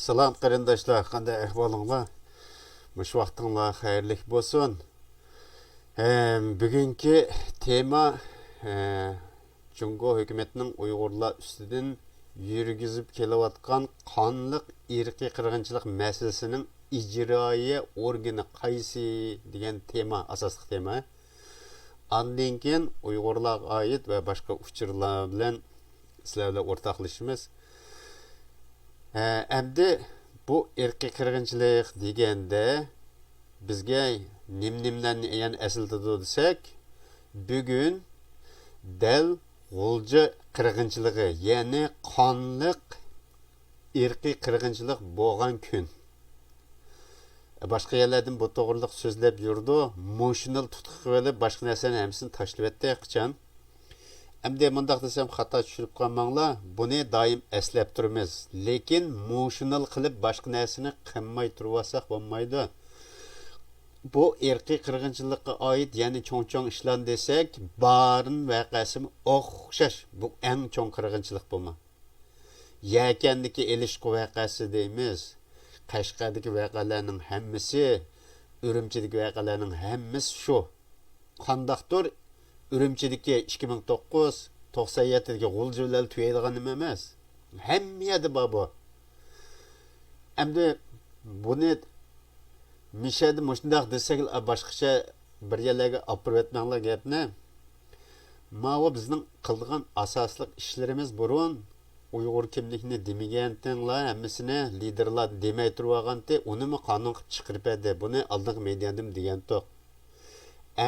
Salam qarindoshlar, qanday ahvolinglar? Mush vaqtinglar xayrlik bo'lsin. Bugungi tema Jungo hukumatining Uyg'urlar ustidan yurgizib kelayotgan qonliq irqiy qirg'inchilik masalasining ijroiya organi qaysi degan tema, asosli tema. Ondan keyin Uyg'urlarga oid va boshqa uchurlar bilan sizlar bilan o'rtoqlashamiz. Endi bu irqiy qirg'inchilik deganda bizga nimlarni yani asildidi desak, bugun dal g'ulja qirg'inchiligi, ya'ni qonliq irqiy qirg'inchilik bo'lgan kun. Boshqa yerlardan bu to'g'riliq so'zlab yurdi, mo'shinal tutqi qilib boshqa narsani hammasini tashlab etdi qachon. Endi mundaq desam xato tushirib qolmanglar, buni doim eslab turamiz. Lekin mo'shinal qilib boshqa narsani qilmay turvasak bo'lmaydi. Bu irqiy qirg'inchilikqa oid, ya'ni cho'ng ishlar desak, barin voqeasi o'xshash. Bu eng cho'ng qirg'inchilik bo'lma. Yakandagi elishqi voqeasi deymiz. Qashqardagi voqealarning hammasi, Urumchidagi voqealarning hammasi shu. Qandaqdir Urumchidagi 2009-97dagi g'uljilar tugaydigan nima emas. Hammada bor bu. Endi buni mishada mushundaq desak, boshqacha bir yerlarga olib o'tmanglar gapni. Mana bizning qilgan asosli ishlarimiz burun Uyg'ur kimlikni demagantinglar, hammasini liderlar demay turganda, unimi qonun qilib chiqarib berdi. Buni oldingi mediadim degan to'q.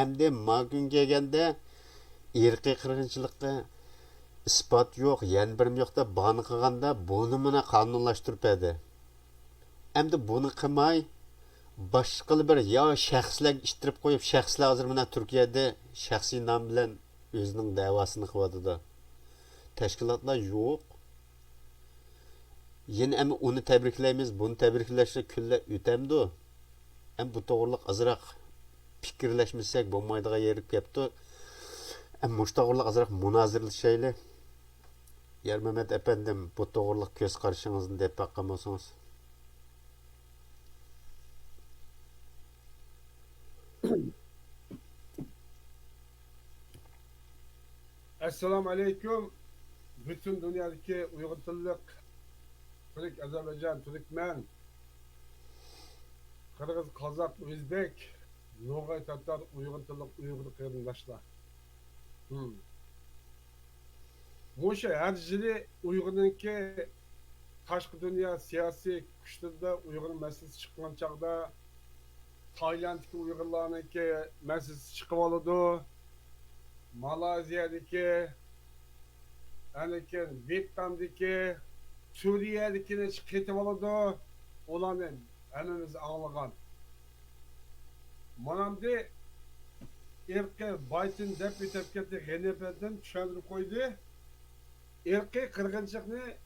Endi magun kelganda irqiy qirg'inchilikqa isbot yo'q, yana bir yo'qda bani qilganda buni mana qonunlashtirib berdi. Endi buni qilmay boshqa bir yo shaxslar ishtirib qo'yib, shaxslar hozir mana Turkiyada shaxsiy nom bilan o'zining da'vosini qilyapti. Tashkilotlar yo'q. Yine ama onu təbrikləyiz, bunu təbrikləşsə küllə ötəmdi. Hem bu toğırlıq azıraq fikirləşmişsək, bo'lmaydigan yerib kepti. Hem muş toğırlıq azıraq münazirləşəyli. Yer Mehmet efendim, bu toğırlıq göz qarşınızın deyip baqqamısınız. Esselamu Aleyküm. Bütün dünyadaki Uygur tillik, Türk, Azerbaycan, Türkmen, Kırgız, Kazak, Özbek, Noğay, Tatar, Uygur tillik, Uygur kırındaşlar. Bu şey her jili Uygur'unki taşkı dünya siyasi güçlerde Uygur'un meselesi çıkan çağda Tayland'daki Uygurlarınki meselesi çıkıp oldu. Malazya'daki, Vietnam'daki, Suriye'dekine çıkıp oldu. Olanı hemimiz ağlayan. Manamda irqi Biden dep tepketi GNP'den düşendirip koydu. İrqi qirg'inchilikni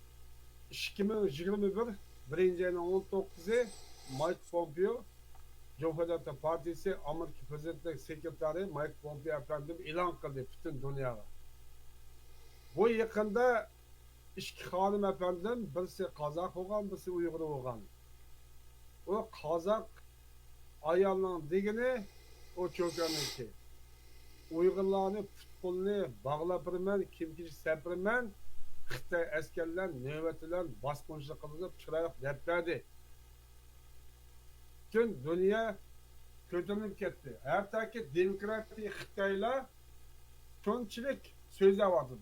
2021 birinci ayının 19'u Mike Pompeo, Cumhuriyet Partisi Amerika Prezidentlik Sekreteri Mike Pompeo efendim ilan kıldı bütün dünyaya. Bu yakında iki hanım efendim, birisi Kazak olan, birisi Uygur olan. O Kazak ayarlanan degini o çökenlik. Uygurlarını futbolunu bağlapırmen, kimkici sepirmen, Xitay askerler, nöbetler, basqınçılık kılınıp çırayıp deplerdi. Tüm dünya kötülük etti. Hatta ki demokratik Xitaylar çoğunçilik sözü vardı.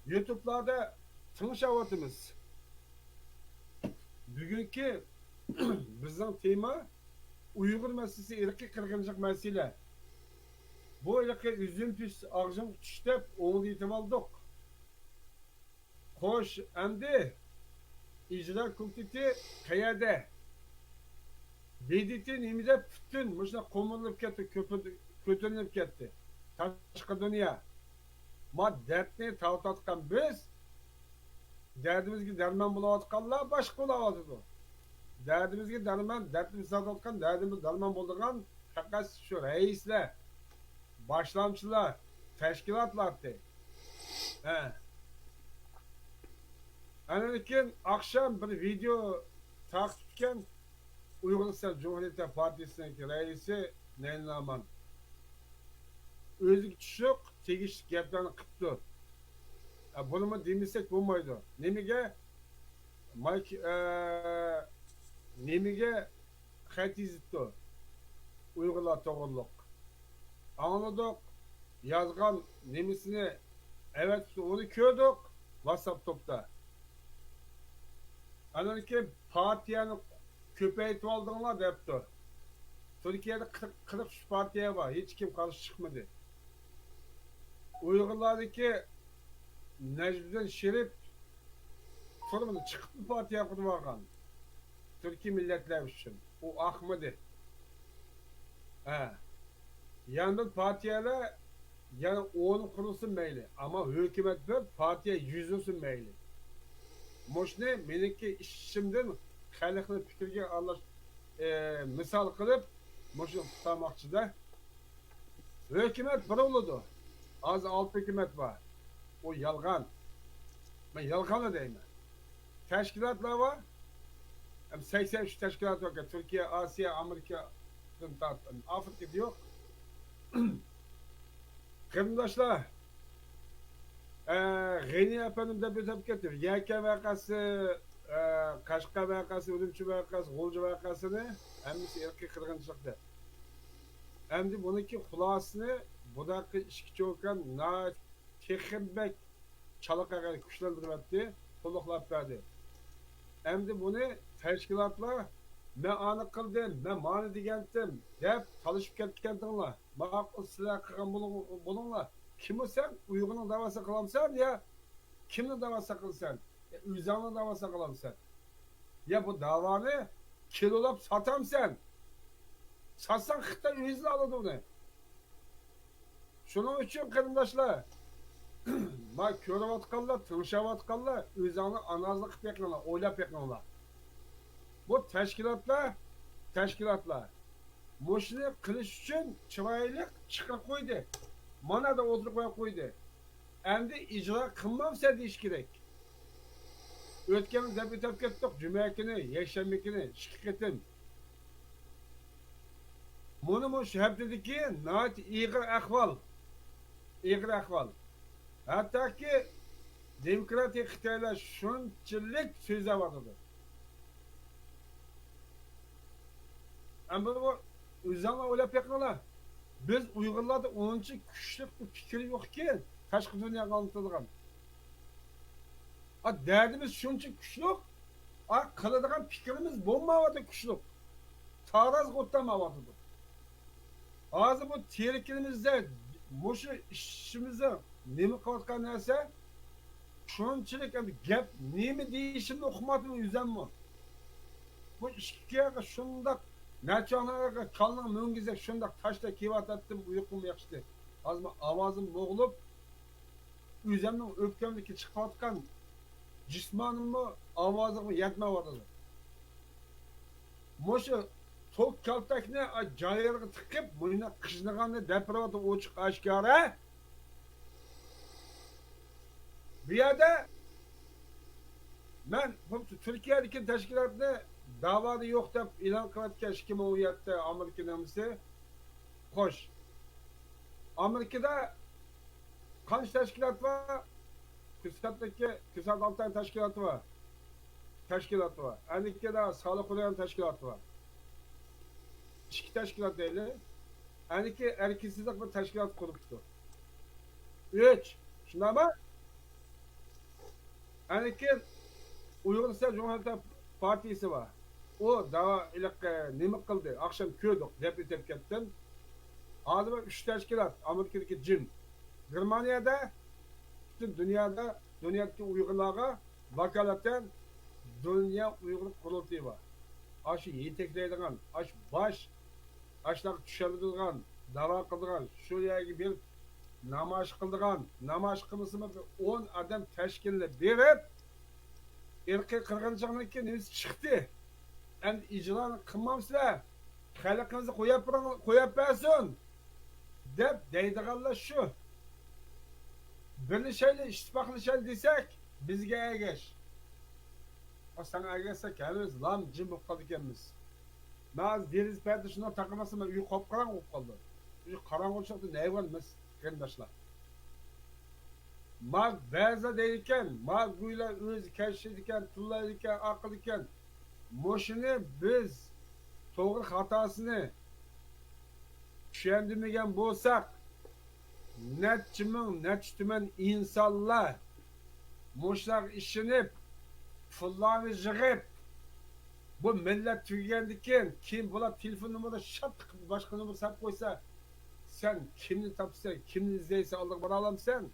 YouTube'larda tanışavatımız. Bugünkü bizden tema Uygur meselesi, irqi qirg'inchilik mesele. Bu irqi üzüm pis ağzım tüştep onu itimaldık. Hoş endi icra komiteti qayerda? BDT nimide bütün muşuna ko'milib ketdi, ko'tarilib ketdi. Tashqi dünya. Ma dertni tavtatgan biz derdimizga derman bo'layotganlar boshqa bo'layotdi. Derdimizga derman, derdimiz tavtatgan, derdimiz derman bo'ldigan faqat shu raislar, boshlamchilar, tashkilotlardir. Andan keyin akşam bir video takipken Uyg'uriston Cumhuriyeti Partiyasining raisi Nail Naman o'ziga tushib tegishli gaplarni qilibdi. Buni demasak bo'lmaydi. Nimaga xat yozibdi Uyg'urlar to'g'riliq. Anladık, yazgan nemisini, evet onu gördük WhatsApp topta. Anladın ki partiyanı köpeytip aldığına depti. Türkiye'de 40 partiye var, hiç kim karşı çıkmadı. Uygurlardaki Necmiddin Şerif sorumlu çıktı partiye kurmagan. Türkiye milletler için. O akmadı. He. Yani partiyeler yani onu kurulsun meyli. Ama hükümet bir partiye yüzülsün meyli. Moşne meniki işimden kaynaklı fikirge Allah misal kılıp moşne tutamakçı da hükümet bir oldu. Az alt hükümet var. O yalgan. Ben yalganı deyim. Teşkilatlar var. Hem 83 teşkilat var. Türkiye, Asya, Amerika, Afrika yok. Kırımdaşlar, G'ni efendim de bir tepki getir. YK vakası, Kaşka vakası, Ürümçi vakası, G'olcu vakasını hemisi erkek kırgınçılıkta. Hem de bununki hulasını bu dakika işkici olkan na tekimbek çalıkağa güçlendirmekti, kuluklap verdi. Hem de bunu teşkilatla ben anı kıldım, ben mani digendim, hep çalışıp ketkendiler. Mağakıl silah kıran bulunla. Kimi sen Uygur'un davası kılamsan ya, kimin davası kılsan? Ya Üzan'ın davası kılamsan. Ya bu davanı kilolap satam sen. Satsan kıtta yüzle alırdı bunu. Şunun için kırımdaşlar, bak körevatkallar, tırşavatkallar, Üzan'ı anazlık bekliyorlar, oylap bekliyorlar. Bu teşkilatlar. Moşini kılıç için çıraylık çıka koydu. Mana da oturup koydu. Endi icra kılmamsa iş gerek. Ötkenin deputat kettik, cümlekini, yeşemmekini, şirketin. Bunu hep dedi ki, naat iğir ahval. İğir ahval. Hatta ki, demokratik Xitaylar şunçilik söze vardı. Ama bu Üzerine öyle yapıyorlar. Biz Uygurlarda onun için güçlük bir fikri yok ki taşkı dünyaya anlatılgan. Derdimiz şunun için güçlük. Kılıdığın fikrimiz bomba vardı güçlük. Taraz kotlama vardı bu. Ağzı bu tehlikenimizde, bu işimizde nemi kalkan neyse şunun için gap nemi değişimde okumadığını yüzen mi? Bu işkiye şunda Naçanlara kalın müngizek şundak taşta kivat ettim uykum yakıştı. Azma avazım boğulup üzemden öpkemdeki çıkartkan cismanımı avazımı yetme vardı. Moşu tok kaltakne cayırgı tıkıp buna kışnağanı depravatı uçuk aşkara. Bir yerde ben Türkiye'deki teşkilatını davada yok da ilan kılatken 2017'de Amerika namısı hoş. Amerika'da kaç teşkilat var? Küsat 6 tane teşkilatı var. Amerika'da sağlık olayan teşkilatı var. İki teşkilat değil. Amerika erketsizlik bir teşkilat kurmuştu. 3. Şimdi ama Amerika Uyg'uriston Cumhuriyeti Partisi var. O daha ilk nemi kıldı. Akşam köydük. Depretem kettim. Ağzıma 3 teşkilat. Amerika'daki cin. Germanya'da bütün dünyadaki Uygurlara vakaleten Dünya Uygur Kurultayı var. Aşı yetekleydiğin, aşlar düşebildiğin, dava kıldığın, şuraya gibi namaz kıldığın, namaz kılmasını 10 adam teşkille verip erkek kırgınçağındaki neyse çıktı. Hem icranı kılmamsızlar. Halkınızı koyup versin. Dep deydiğinler şu. Birli şeyle, iştibaklı şeyle desek bizge geç. O sana agerse kendimiz lan cim bulup kaldık kendimiz. Ben deniz perde şundan takılmasın ben uyu kopkaran olup kaldı. Uyu karanlık çıktı ne var biz arkadaşlar. Mag beyza değilken, mag guyla öz keşfediken, tullayken, akıl iken, moşunu biz doğru hatasını tushundirmagan bo'lsak, netçimin netçtimen insanlar moşlar işinip, pullarını yığıp, bu millet tüygendikken kim bula telefon numarası şap tıkıp başka numara sap koysa sen kimini tapsa, kimini izleyse aldık bana alam sen.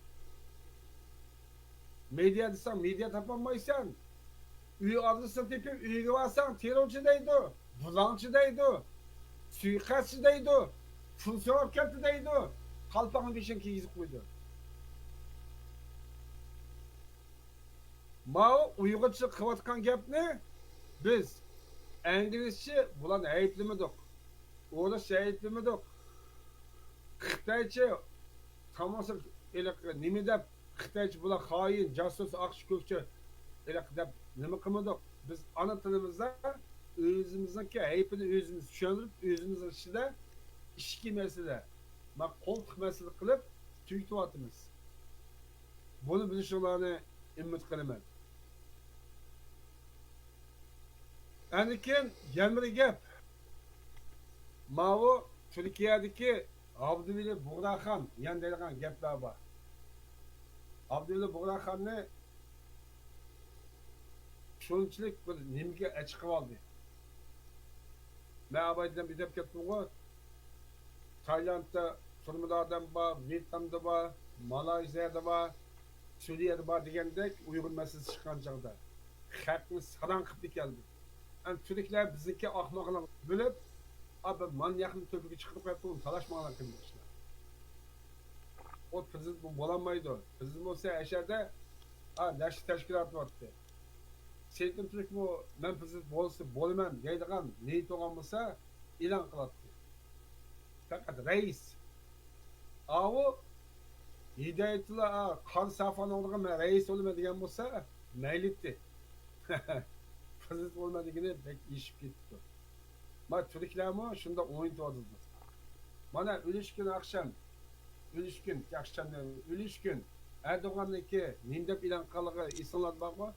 Medya desen medya tapamaysan. Üye adresi tepip üye varsan terörcüdeydi, bulancıdaydı, suikastçıdaydı, funksiyonel kentideydi. Kalpağın bir şeyin yazık koydu. Mao Uygurca kıvatkan gapni biz İngilizce bulan ayıplamadık. Orada ayıplamadık. Xitayca tamamsa nima deb Xitaycha bular xoin, jasus, aqsh ko'kchi deb nima qilmadik. Biz ana tilimizda o'zimizniki ayibini o'zimiz tushuntirib, o'zimiz ichida ishki masala, qo'ltiq masala qilib tugatyapmiz. Buni bilishinglarni umid qilaman. Anikin yana bir gap. Mao Turkiyadagi Abduveli Bug'raxon yan deydigan gaplar bor. Abduveli Bug'raxonni shunchalik bir nimaga chiqib oldi. Men abaydan bir deb ketdim-ku. Taylandda turmada odam bor, Vyetnamda bor, Malayziyada bor, Suriyada bor degandek Uyg'ur masalasi chiqqan chog'da xalqni saran qilib keldi. An Turklar bizniki ahmoqlik bilib, abi manyakni to'piga chiqib qo'yibdi, talashmalar qilmoqchilar. O prezident bu bo'lamaydi. Prezident bo'lsa asharda lash tashkilot bo'pti. Seyitun Turk bu men prezident bo'lsa bo'laman deydigan niyat olgan bo'lsa e'lon qiladi. Faqat rais avu Hidayatullah qon safani olgan rais bo'laman degan bo'lsa maylitti. Prezident bo'lmadigini bek eshib ketdi. Ma Türklermi şunda o'ynatyapti. Mana o'lishkin akşam, o'lishkin akşamdan o'lishkin Erdo'g'anniki nima e'lon qilg'i esinglar bormi?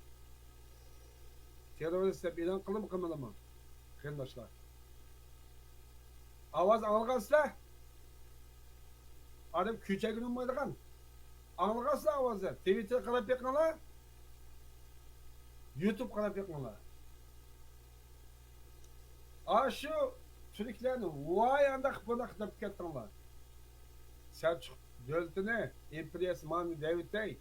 Terrorist deb e'lon qilib qilmadimi? Qarindoshlar. Ovoz olgansizlar? Adam ko'chaga yurmaydigan. Olgansizlar ovozni. Twitter qarab beqinglar. YouTube qarab beqinglar. Şu Türklerini vay andak bunak deb kettinglar. Selçuk devletini, imperiyası mani devletey,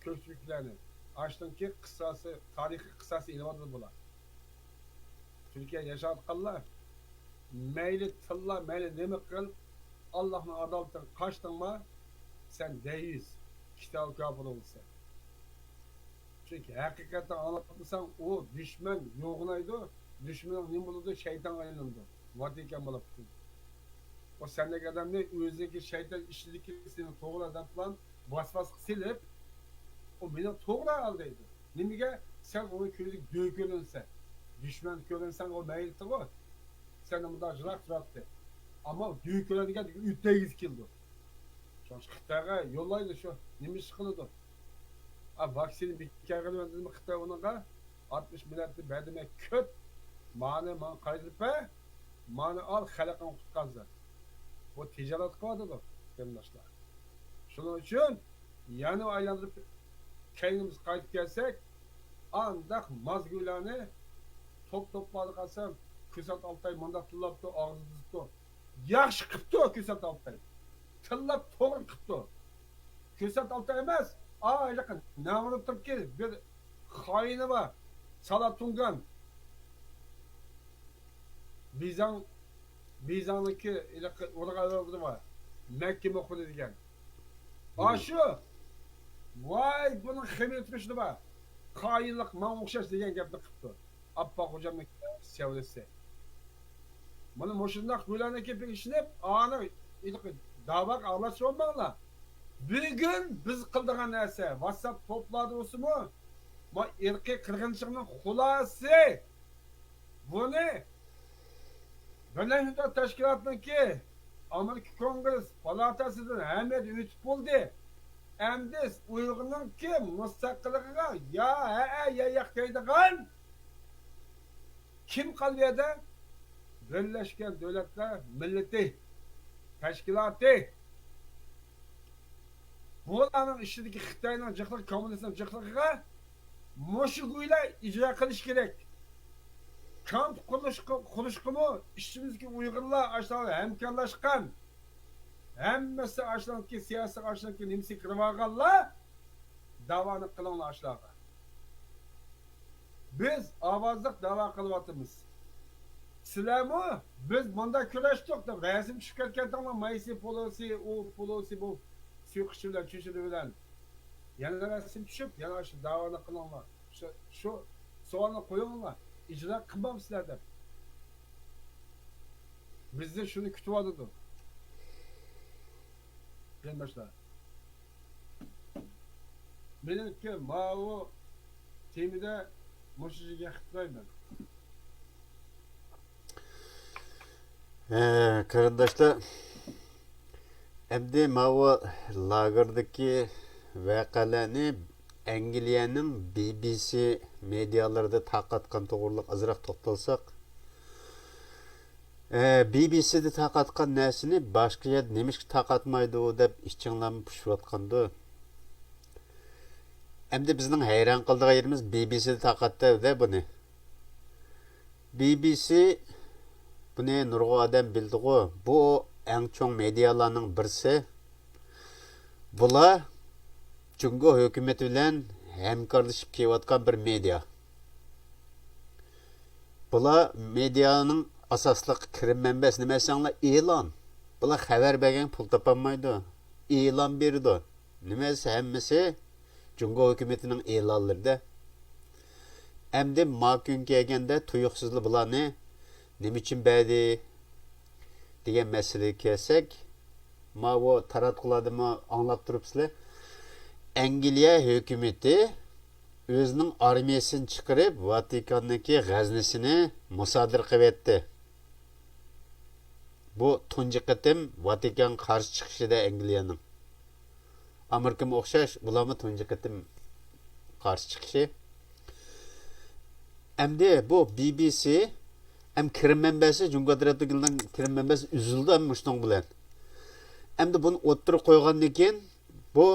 Köktürklerini. Açtınki kıssası, tarihi kıssası ilvadı bular. Türkiye yaşatkanlar. Meyli tılla, meyli nemi kıl, Allah'ın adaletini kaçtın mı, sen deyiz. Kitap kapıda olsa. Çünkü hakikaten anlatırsan o düşman yoğunaydı. Düşmanın ne bulundu? Şeytan aylandı. Vatikan bulup. O sendeki adam ne? Özdeki şeytan işledeki seni doğru adam falan bas silip o beni doğru aldıydı. Nimige sen onu köylük dökülünse düşman körünsen o meyilti o. Sen de burada acırak duraktı. Ama dökülene geldi 300 kildo. Şu an Xitay'a yollaydı şu. Nimiş kılıdı. Vaksini bir kere verdi mi Xitay ona 60 milyarlı bedeme köt. Mani kaydırıp mani al halakın kutkanzı. Bu ticaret kıvadıdır arkadaşlar. Şunun için yani aylandırıp kendimiz kayıt gelsek andak mazgüllerini topladık alsam Küsat Altay mandat tıllaptı ağzı tuttu. Yaş kıptı Küsat Altay. Tıllap toğun kıptı. Küsat Altay emez. Yakın ne anlatıp ki bir haini var. Salat Tungan. Bizan'daki orada var. Mekke okudu diyen. Şu vay bunun hemiyet etmişti var. Hainlik mamukşaş diyen gapni qıptı. Abba hocamın sevdesi. Bunu moşundak güleneki bir işinip anı davak ağlaşı olmağla. Bir gün biz kıldığın neyse WhatsApp topladı olsun mu? Ma irqiy qirg'inchilikning xulosasi. Buni Birleşmiş Milletler Teşkilatı'ndaki Amerika Kongresi palatasidan hamiyat o'tib bo'ldi. Endi Uyg'urning ki mustaqilligiga ya yo'q deydigan kim qoldi? Birleşken Devletler Milleti Teşkilatı. Bularning ishidagi Xitoyning jiqliq kommunizm jiqligiga mushuguyla icra qilish kerak. Kamp qurishqimi ishimizdagi Uyg'urlar aşağı hamkorlashgan. Hammasi aşağıdaki siyasi aşağıdaki nimsi kirib olganlar davoni qilinglar aşağıga. Biz ovozliq da'vo qilyapmiz. Sizlarmi biz bunda kurashdik deb rasm tushib ketganlar Maysi Polosi, o Polosi bu suyuqchi bilan cho'chili bilan yana rasm tushib, yana shu da'voni qilinglar. Shu savolni qo'yinglar. İcra qilmamsizlar deb. Bizni shuni kutib oldik. Gençler. Benimki mavi temide moşijiga xitlayman. Qarindoshlar, endi mavi lagerdagi voqealarni Angliyaning BBC medialarida tarqatgan to'g'riliq azroq to'xtalsak, BBC'de tarqatgan narsani boshqa yer nemish tarqatmaydi deb ichinglarni pushayotgandi. Endi bizning hayron qildigan yerimiz BBC'de tarqatdi buni. BBC buni nurg'un odam bildi-ku, bu eng cho'ng medialarning birisi. Bular Jungo hukumati bilan hamkorlashib kelayotgan bir media. Bular medianing asasliq kirim manbasi nima desanglar e'lon. Bular xabar bergan pul topolmaydi. E'lon berdi. Nimasi hammasi Jungo hukumatining e'lonlarida. Endi makun kelganda tuyuqsizlik bularni nima uchun berdi degan masalaga kelsak, bu taratqularni anglab turibsizlar. Angliya hukumati o'zining armiyasini chiqarib Vatikandagi g'aznisini musodir qilyapti. Bu tunji qatim Vatikan qarshi chiqishida Angliyaning. Amerikaga o'xshash, bularmi tunji qatim qarshi chiqishi. Endi bu BBC hem kirim manbasi Jungo tarafından kirim manbasi üzüldü hem muştung bilan. Endi buni o'ttirib qo'ygandan keyin bu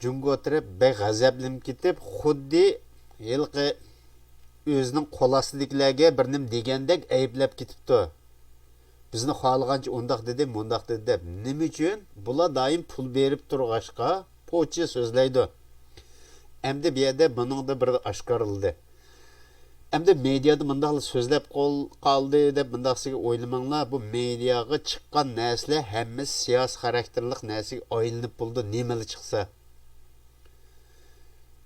Jungo taraf beg'azablanib ketib, xuddi yilqi o'zining qo'l ostidagilarga bir nim degandek ayblab ketibdi. Bizni xohlagancha undaq dedi, mundaq dedi deb. Nima uchun? Bular doim pul berib turg'ashqa po'chi so'zlaydi. Endi bu yerda buning da bir oshkorildi. Endi mediada bundaq so'zlab qoldi deb bundaqsiga o'ylamanglar. Bu mediaga chiqqan narsalar hammasi siyosiy xarakterlik narsaga aylanib bo'ldi, nimali chiqsa.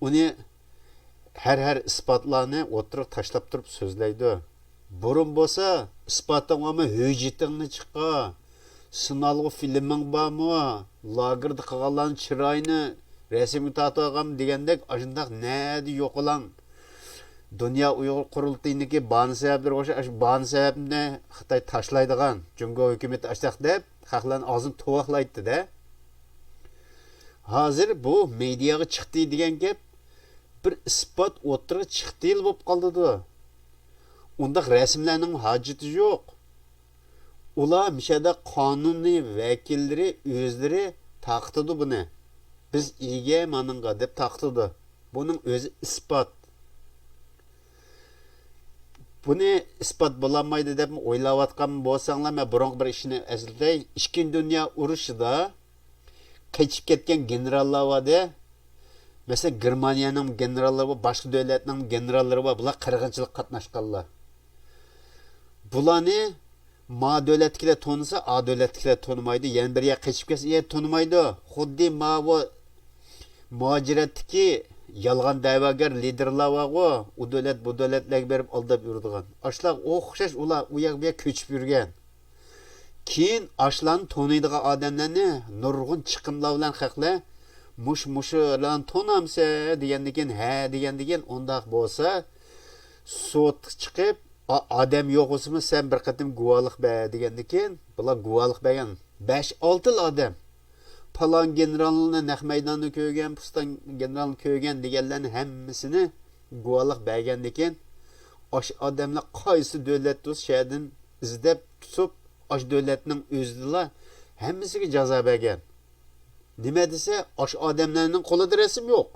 Uni har isbotlarni o'tirib tashlab turib so'zlaydi. Burun bo'lsa, isbotingmi hujjatingni chiqqa. Sinalg'u filming bormi? Lagerda qilganlarning chiroyini rasmga tortib degandek ashundaq nadi yo'qolang. Dünya Uyghur Qurultayıniki bani sebepleri o'sha bani sebebini Xitoy tashlaydigan Jungo hukumati açtaq deb xalqlarning og'zini to'vaqlaydi-da. Hozir bu mediaga chiqdi degan gap bir isbot o'tirib chiqdi bo'lib qoldi-da. Undaq rasmlarning hojati yo'q. Ular mishada qonuniy vakillari o'zlari taqtidi buni. Biz ega maninga deb taqtidi. Buning o'zi isbot. Buni isbot bo'lamaydi deb o'ylayotgan bo'lsanglar, men burungi bir ishni eslay. Ikkinchi dunyo urushida qechib ketgan generallar vardi. Mesela Germaniyaning generallari va boshqa davlatning generallari va bular qirg'inchilik qatnashganlar. Bularni ma davlatkilar tonisa, a davlatkilar tonmaydi. Yana bir yer qechib ketsa, tonmaydi. Xuddi ma bu muajiratdagi yalğan da'vogar liderlar var-ku, u davlat bu davlatlarga berib aldab yuradigan. Ashlar o'xshash ular u yoq bu yoq ko'chib yurgan. Keyin ashlarni toniydigan odamlarni nurg'un chiqimlar bilan haqlar Muşulan tonamsa degandikin, ha degandikin undaq bo'lsa, sud chiqib, odam yo'q o'simi sen bir qatim guvohlik ber degandikin, bular guvohlik bergan 5-6 odam. Falan generalni naq maydonni ko'rgan, pustan generalni ko'rgan deganlarning hammasini guvohlik bergandikin, osh odamlar qaysi davlatda shaydan izlab tutib, osh davlatning o'zidilar hammasiga jazo bergan. Nima desa, osh odamlarning qo'lida rasm yo'q.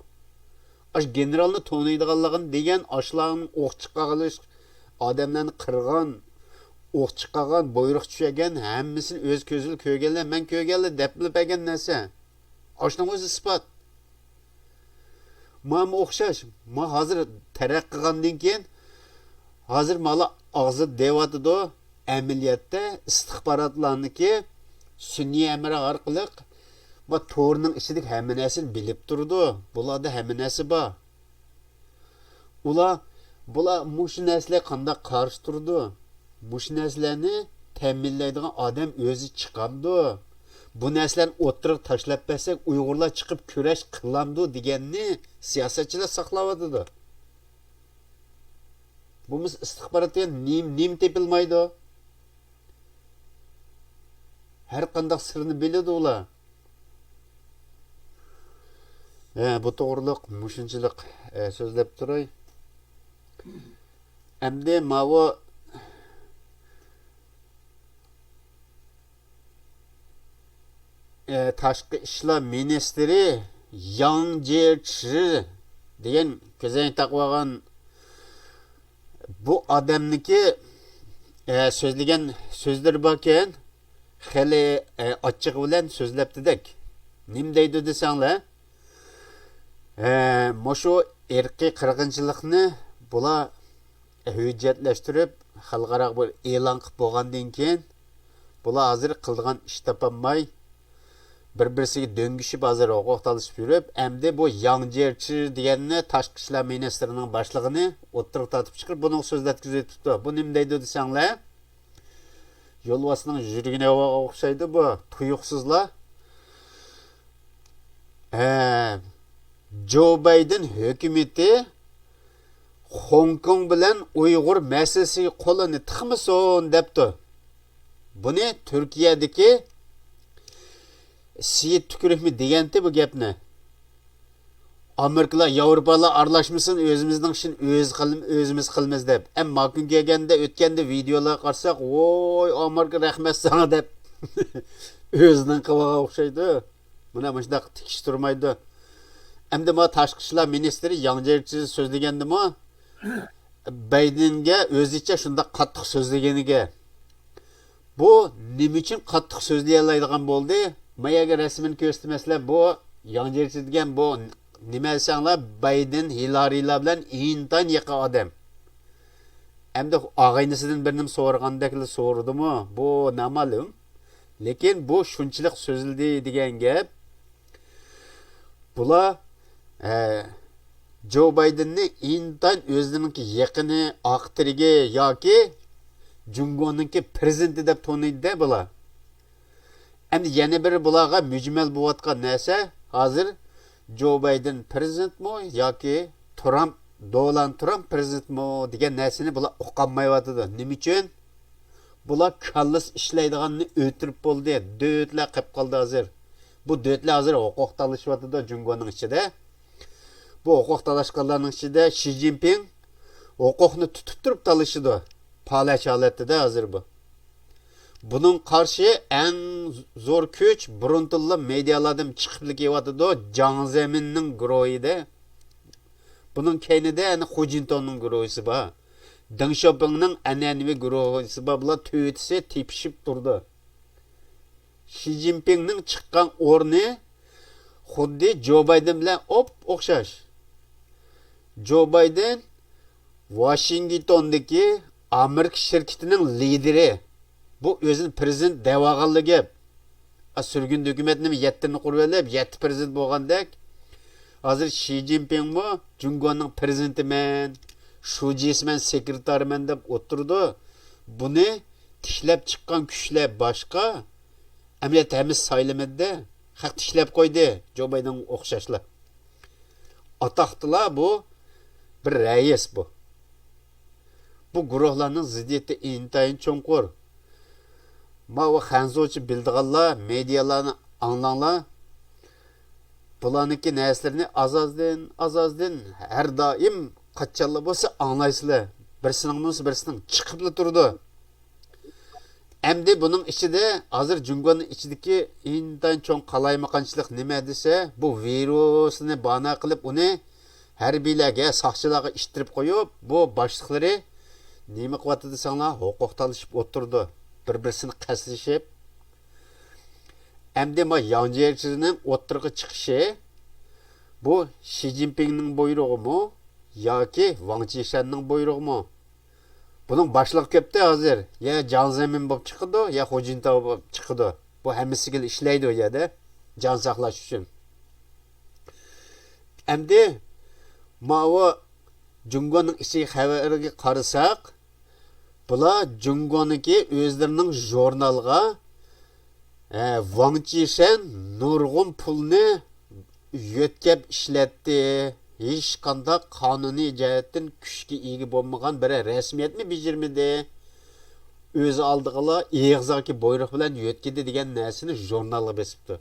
Osh generalni to'naydiganligini degan oshlarning o'q chiqqanish, odamlarni qirg'an, o'q chiqqan, buyruq tushagan hammasini o'z ko'zil ko'rganlar, men ko'rganlar deb bilgan narsa. Oshning o'zi isbot. Mana o'xshash. Ma hozir taraqqiy qilgandan keyin hozir mala og'zi devatidi amaliyotda istixborotlarniki sun'iy amr orqali va to'rning ichidagi hamma narsani bilib turdi. Bularda hamma narsa bor. Bular mush narsalar qanday qarshi turdi? Mush narsalarni ta'minlaydigan odam o'zi chiqamdi. Bu narsalarni o'ttirib tashlab bersak, Uyg'urlar chiqib kurash qilamdi deganni siyosatchilar saqlayotdi. Bumuz istixborotga nim tepilmaydi. Har qanday sirni biladi ular. Bu to'g'riliq mushunchilik so'zlab turay. Endi mavo Tashqi ishlar ministri Yang Jiechi degan ko'zoynak taqib olgan bu odamniki so'zlagan so'zlari bor ekan, xeli ochiq bilan so'zlabdidak. Nim deydi desanglar, mushu irqiy qirg'inchilikni bular hujjatlashtirib xalqaro bir e'lon qilib bo'lgandan keyin bular hozir qilgan ish topolmay bir-birisiga döngishib hozir huquq talashib yurib, endi bu Yang Jiechi deganni tashqi ishlar ministrining boshlig'ini o'ttirib tortib chiqib, buning so'zlatkizib tutdi. Bu nim deydi desanglar, yo'lbosning yurgini o'xshaydi bu, tuyuqsizlar. Joe Biden hukumati Hong Kong bilan Uyg'ur masalasiga qo'lini tiqmasin debdi. Buni Turkiyadagi Siyit tükürükmü degenti bu gapni. Amerikalar, Avrupalar aralashmasin, o'zimizning ishini o'zimiz qilamiz deb. Ammo kun kelganda o'tganda videolar qarsak, "Voy, Amerika rahmat sana" deb o'zining qilig'iga o'xshaydi. Buna shunday tikish turmaydi. Endi ma tashqi ishlar ministri Yang Jiechi so'zlagandimi? Baydenga o'zicha shunday qattiq so'zlaganiga. Bu nima uchun qattiq so'zlay oladigan bo'ldi? Mayaga rasmini ko'rsatmaslar, bu Yang Jiechi degan bu nima desanglar, Biden Hillary'lar bilan intan yaqin odam. Endi og'aynisidan birini so'ragandaklar so'radimi? Bu noma'lum. Lekin bu shunchalik so'zildi degan gap. Bular Joe Bidenni intan o'zininki yaqini aqtirigi yoki Jungoninki prezidenti deb to'naydi bular. Endi yana biri bularga mujmal bo'layotgan narsa, hozir Joe Biden prezidentmi yoki Donald Trump prezidentmi degan narsani bular uqolmayotdi. Nima uchun? Bular kallis ishlaydiganni o'tirib bo'ldi, dötlar qilib qoldi hozir. Bu dötlar hozir huquq talashyapti Jungoning ichida. Bu huquq talashganlarning ichida Xi Jinping huquqni tutib turib talashidi. Palash holatida hozir bu. Bunun qarşı en zor kuch buruntulla medialardan chiqib kelyapti Jiang Zeminning guruhida. Bunun keynida ana Hu Jintaoning guruhi bor. Deng Xiaopingning an'anaviy guruhi bor. Bular to'ytisi tepishib turdi. Xi Jinpingning chiqqan o'rni xuddi Joe Biden bilan o'xshash. Joe Biden Washingtondagi Amerika shirkatining lideri. Bu özünün prezident devagallı gap. Sürgün hükümetini 7'ni kurvelep 7 prezident bo'lgandek. Hozir Xi Jinping mi Jungoning prezidenti men, Shu Jismen sekretari men deb o'tirdi. Buni tishlab chiqqan kuchlar boshqa. Amaliyot hamiz saylamadi. haq tishlab qo'ydi Jo Bayden o'xshashlar. Ataqdılar bu bir rais bu. Bu guruhlarning ziddiyati intayin cho'nqur. Ma o Xanzochi bildiganlar, medialarni anglanglar. Bularniki narsalarni azazdan har doim qachonlar bo'lsa anglaysizlar. Birisining chiqib turdi. Endi buning ichida hozir Jungoning ichidagi intayin cho'ng qalaymaqanchilik nima desa, bu virusni bana qilib uni harbiylarga, soqchilarga ishtirib qo'yib, bu boshliqlari nima qilyapti desanglar, huquq talashib o'tirdi. Bir-birini qaslashib. Endi ma Yanjerchining o'tirg'i chiqishi bu Xi Jinpingning buyrug'imi yoki Wang Qishanning buyrug'imi? Buning boshliq ko'pda hozir. Ya Jiang Zemin bo'lib chiqdi, ya Hu Jintao bo'lib chiqdi. Bu hammasiga ishlaydi u yerda, jon saqlash uchun. Endi ma'vo Jungoning ichi xabariga qarasak, bular Jungoniki o'zlarining jurnalga Wang Qishan nurg'un pulni yo'tkab ishlatdi. Hech qanday qonuniy jihatdan kuchga ega bo'lmagan bir rasmiyatni bijirmidi. O'zi oldiga eg'zaki buyruq bilan yo'tkidi degan narsani jurnalga besibdi.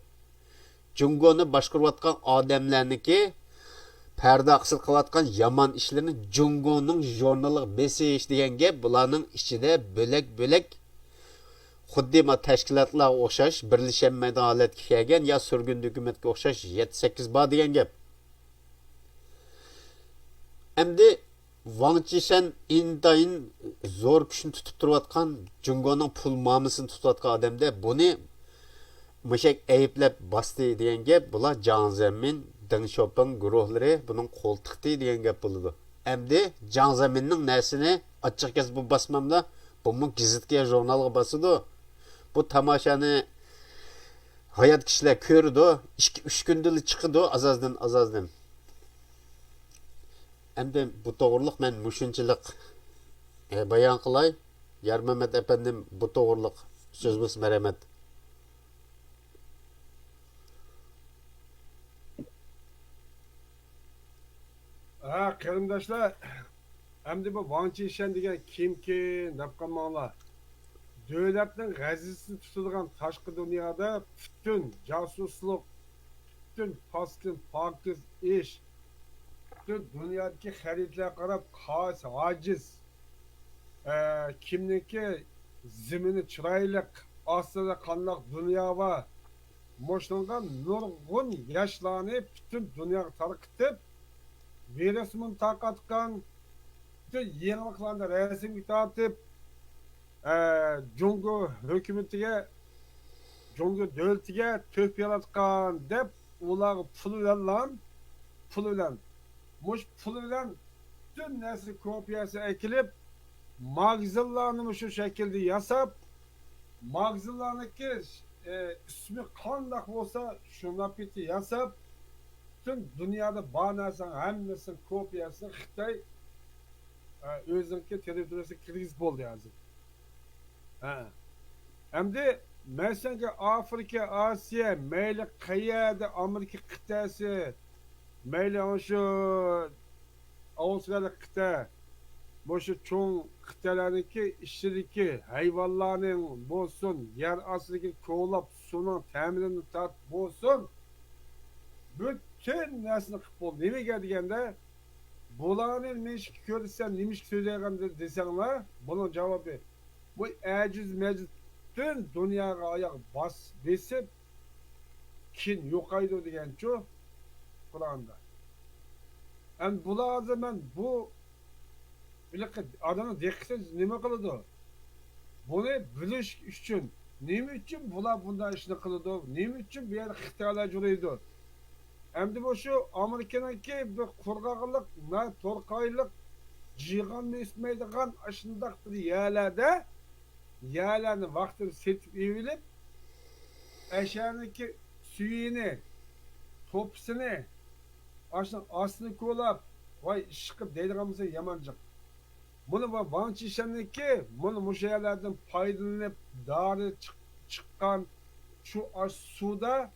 Jungoni boshqarayotgan odamlarniki parda aqsil qilayotgan yomon ishlarni Jungoning jurnaliga besish degan gap bularning ichida bo'lak-bo'lak xuddi ma tashkilotlarga o'xshash birlashamaydigan holatga kelgan yo surgun hukumatga o'xshash 7-8 bor degan gap. Endi Wang Qishan intayin zo'r kuchni tutib turayotgan Jungoning pul muomalasini tutayotgan odamda buni mushak ayblab bosdi degan gap bular Jiang Zemin, Deng Xiaoping guruhlari buning qo'ltiqdi degan gap bo'ladi. Endi Jiang Zeminning narsini ochiq gaz bu bosmamda bu gazetga jurnalga bosadi. Bu tamoshani hayot kishilar ko'rdi, 2-3 kunda chiqdi azazdan. Endi bu to'g'riliq men mushunchilik bayon qilay. Yarmamat efendim bu to'g'riliq so'z bo'lsin rahmat. Ha, qarindoshlar, endi bu Wang Qishan degan kimkin deb qolmanglar. Davlatning g'azisini tutadigan tashqi dunyoda butun josuslik, butun pokiz ish, butun dunyodagi xaridlarga qarab xos ojiz, kimniki zimini chiroyli, ostida qandoq dunyo va mo'shunga nurg'un yoshlarni butun dunyoga tarqitib, virusni tarqatgan, butun yangiliklarni rasmga tortib, Jungo hükümetiga, Jungo devletiga töp yaratgan deb ular pul bilan mush pul bilan bütün narsa kopyasi ekilib mag'zillarni shu shaklda yasab mag'zillarniki ismi qandoq bo'lsa shunday biti yasab bütün dunyoda bor narsaning hammasini kopyasini Xitoy o'ziniki territoriyasiga kirgizib bo'ldi hozir. Endi mesela Afrika, Asiya, mayli qayerda Amerika qit'asi, mayli o'sha Avustraliya qit'a, o'sha cho'ng qit'alarniki ishchiligi, hayvonlarning bo'lsin, yer ostidagi ko'lab suvning ta'minini tortib bo'lsin, bütün narsani qilib bo'ldi. Nimaga deganda, bularni nima ko'rsam, nima so'zlagan desanglar, buning javobi bu aciz mecid bütün dünyaya ayak besip kin yo'qaydi degan şu Kur'an'da. Yani bular zaman bu adamın dikkati nima qiladi? Buni bilish uchun, nima uchun bular bunday ishni qiladi? Nima uchun bu yerda Xitoylar yuradi? Endi bu shu Amerikaniki bir qurg'oqlik, to'rqoylik, jig'on ismaydigan shundoq bir yerlarda yerlerini vaktini setip evilip eşyaniki suyini, topsini, aslını kolap vay şıkıp deydiğimizde yamancık. Bunu Wang Qishan'niki bunu bu faydalanıp darı çıkan şu suda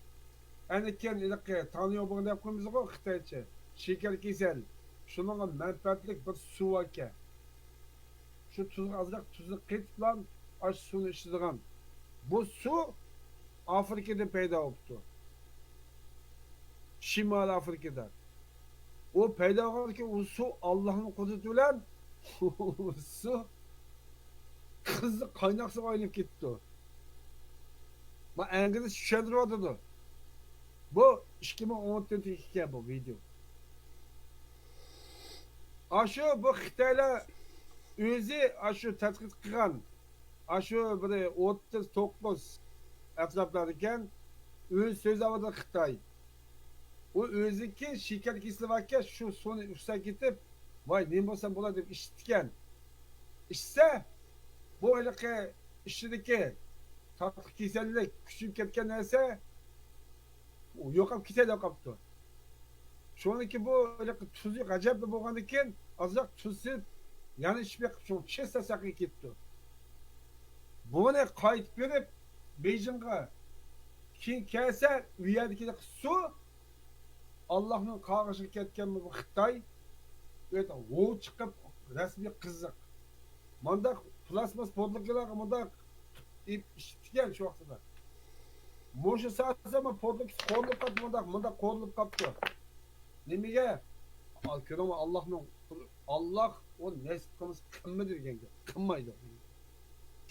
Anakin ilqi tanıyor bunu deb qo'ymiz go Xitoycha. Şeker kesel. Şununla menfaatlik bir su var ki. Şu tuz azıcık tuzu qetib bilan aş suvni içidigan. Bu su Afrika'da paydo bo'libdi. Şimal Afrika'da. O paydo bo'lgan o su Allohning qudrati bilan o su qiziq qaynoq suv aylanib ketdi. Ma İngiliz tushuntiryapti. Bu 2014'teki bu video. Aşı bu Xitoylar o'zi aşı tadqiq qilgan. Aşı bir 39 atroflar ekan, o'z so'zlavdi Xitoy. O o'ziki shekar Kislovakiya shu suvni usta ketib, voy nima bo'lsa bo'ladi deb eshitgan. Ishsa bu iliqi ishidagi tatqiq kasallik kuchib ketgan narsa yo'qolib ketadi qolibdi. Shuniki bu tuzi g'ajabli bo'lgandan keyin ozroq tuzsiz yana ichib shu chesta saqib ketdi. Buni qaytib berib Beijingga keyin kelsa u yerdagi su Allohning qarg'ishiga ketgan bu Xitoy o'ta ov chiqib rasmiy qiziq. Manda plasmas podliqlarga manda ishitgan shu vaqtda. Mo'sha sasama podliq qo'lib qoldi manda qo'lib qoldi. Nimaga? Alkiram Allohning Allah o nasib qilmas qilmaydi deganga. Qilmaydi.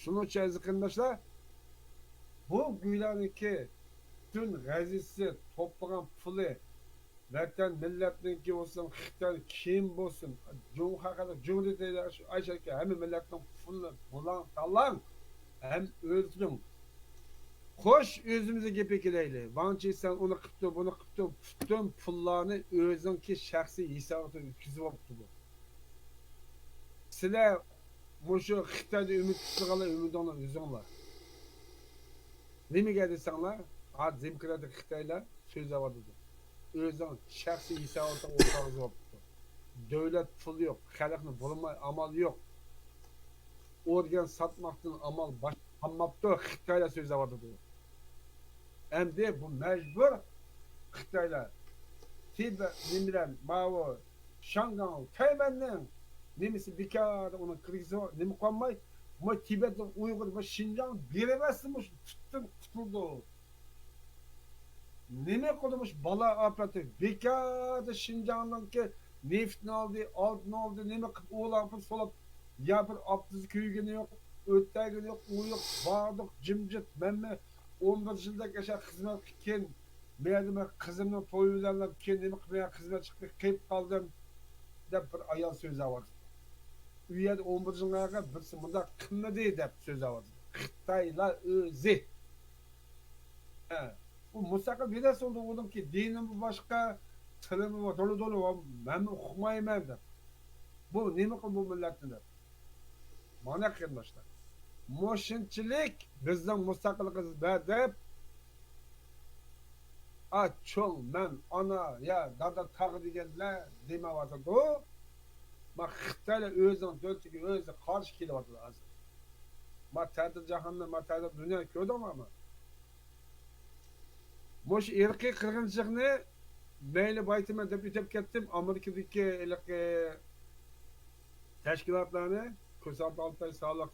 Shuning uchun aziz qarindoshlar, bu guylarniki bütün g'azisi to'plagan puli vatan millatniki bo'lsin, Xitoy kim bo'lsin, Jung haqida Jungdeda aytishga hamma millatning puli bulan talang ham o'zing. Xo'sh, o'zimizga gap kelaylik. Vanchi sen uni qilibdi, buni qilibdi, bütün pullarni o'zingki shaxsiy hisobiga o'tkazib olibdi bu. Sizlar mushu Xitoyda umid qilganlar umidinglar o'zinglar. Nimaga desanglar, hozir demokratik Xitoylar so'zlayapti. O'zing shaxsiy hisobiga o'tkazib olibdi. Davlat puli yo'q, xalqni bo'lmay amal yo'q. Organ satmoqdan amal boshlanmabdi, Xitoylar so'zlayapti. Endi bu mecbur Xitoylar Tibet bilan Mao Shangang Tayvanning nemisi bekar onu krizi nima qolmay bu Tibet Uyg'ur va Şinjan beremezmiş tutun tutuldu. Nima qilmiş bala apati bekarda Şinjan'daki neftni oldi, altın oldi, nima qilib o'lab solab ya bir abduz köygeni yok, o'tdagini yok, u yo'q, bardiq jimjit memme 11 yılda yaşa hizmet kiken benim kızımın toyundan kendi nima qilmay xizmat chiqib qilib qoldim deb bir ayol so'zlayapti. U yerda 11 yillarga birsi bunda qilmadi deb so'zlayapti. Xitoylar o'zi. Bu mustaqil bidas oldu odamki dinim boshqa, tilim dolu men o'qimayman deb. Bu nima qilib bu millatni? Mana qarindoshlar. Mo'shinchilik bizning mustaqilligimiz deb cho'ng men ana ya dada tag'i deganlar demayapti. Ma Xitoylar o'zining do'stiga o'zi qarshi kelyapti hozir. Ma ta'til jahannam, ma ta'til dunyo ko'rdingmi? Mo'sh irqiy qirg'inchilikni mayli baytiman deb o'tib ketdim. Amerikadagi tashkilotlarni ko'rsatib oltay soliq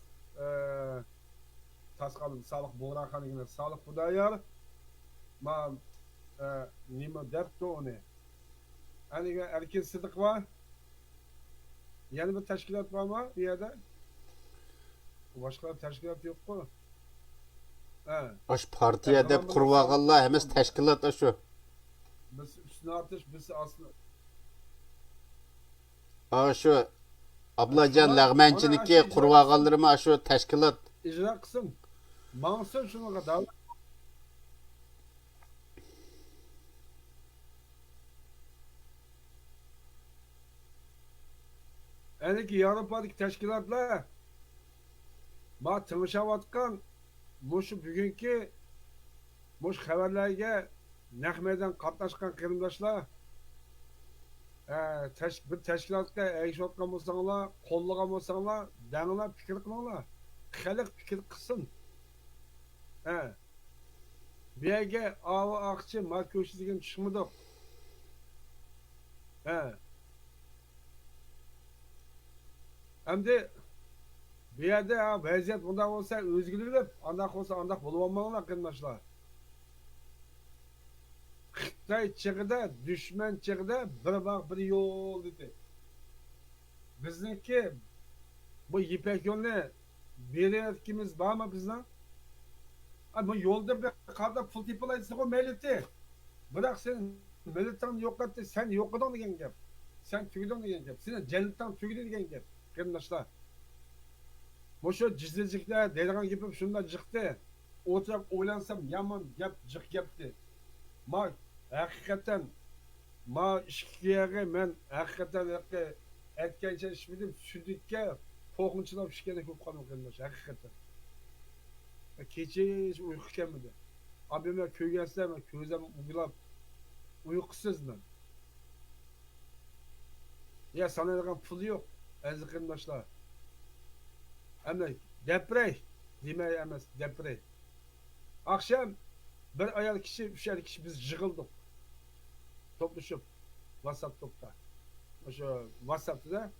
tasqalım sağlık buğrakanıgına sağlık budayar ma nima depti onu hani erkin sıdık var yani bir teşkilat var mı bir yerde başka teşkilat yok mu aş partiya deb qurvaqanlar emas tashkilot shu biz üstüne atış biz aslında shu Ablacan lağmençiniki qurvaqanlarımı shu tashkilot icra kısım mansur şunu kadar yani ki Avrupa'daki teşkilatlar ma tanışavatkan muşu bugünkü muş haberlerge nehmeden katlaşkan kırımdaşlar bir teşkilatga erişiyotgan bo'lsanglar, qo'llagan bo'lsanglar, danglar fikr qilinglar. Xalq fikr qilsin. Bu yerga ava aqchi mako'shi degan chiqmadik. He. Endi bu yerda vaziyat bunday bo'lsa o'zgarib, andoq bo'lsa andoq bo'lib olmanglar qarindoshlar. Xitoy chig'ida, dushman chig'ida bir vaqt bir yo'l dedi. Bizniki bu ipak yo'lni berayotganimiz bormi bizdan? Bu yo'lda bir qadar pul tepalaysa o milleti. Bırak sen milletten yok etti, sen yok edin degan gap. Sen tugidin degan gap. Senin cennettan tugidi degan gap. Qarindoshlar. Bu şu cizizlikler deydigan gapim shunda chiqdi. O'tirib o'ylansam yomon gap jiq gapdi. Ma haqiqatan ma ishkiyaga men haqiqatan aytgancha ishmidim sudikka qo'rqinchilab ishkada ko'p qoldim qarindosh haqiqatan. Kecha hiç uyku kelmedi. Abime köy gelsem köyden uygulap uykusuzdan. Ya sana yakan pulu yok. Ezik'in başlar. Hem de deprey. Demeye emez deprey. Akşam bir ayal kişi, üçer kişi biz jıgıldık. Topluşup WhatsApp topta. Şu WhatsApp'ta da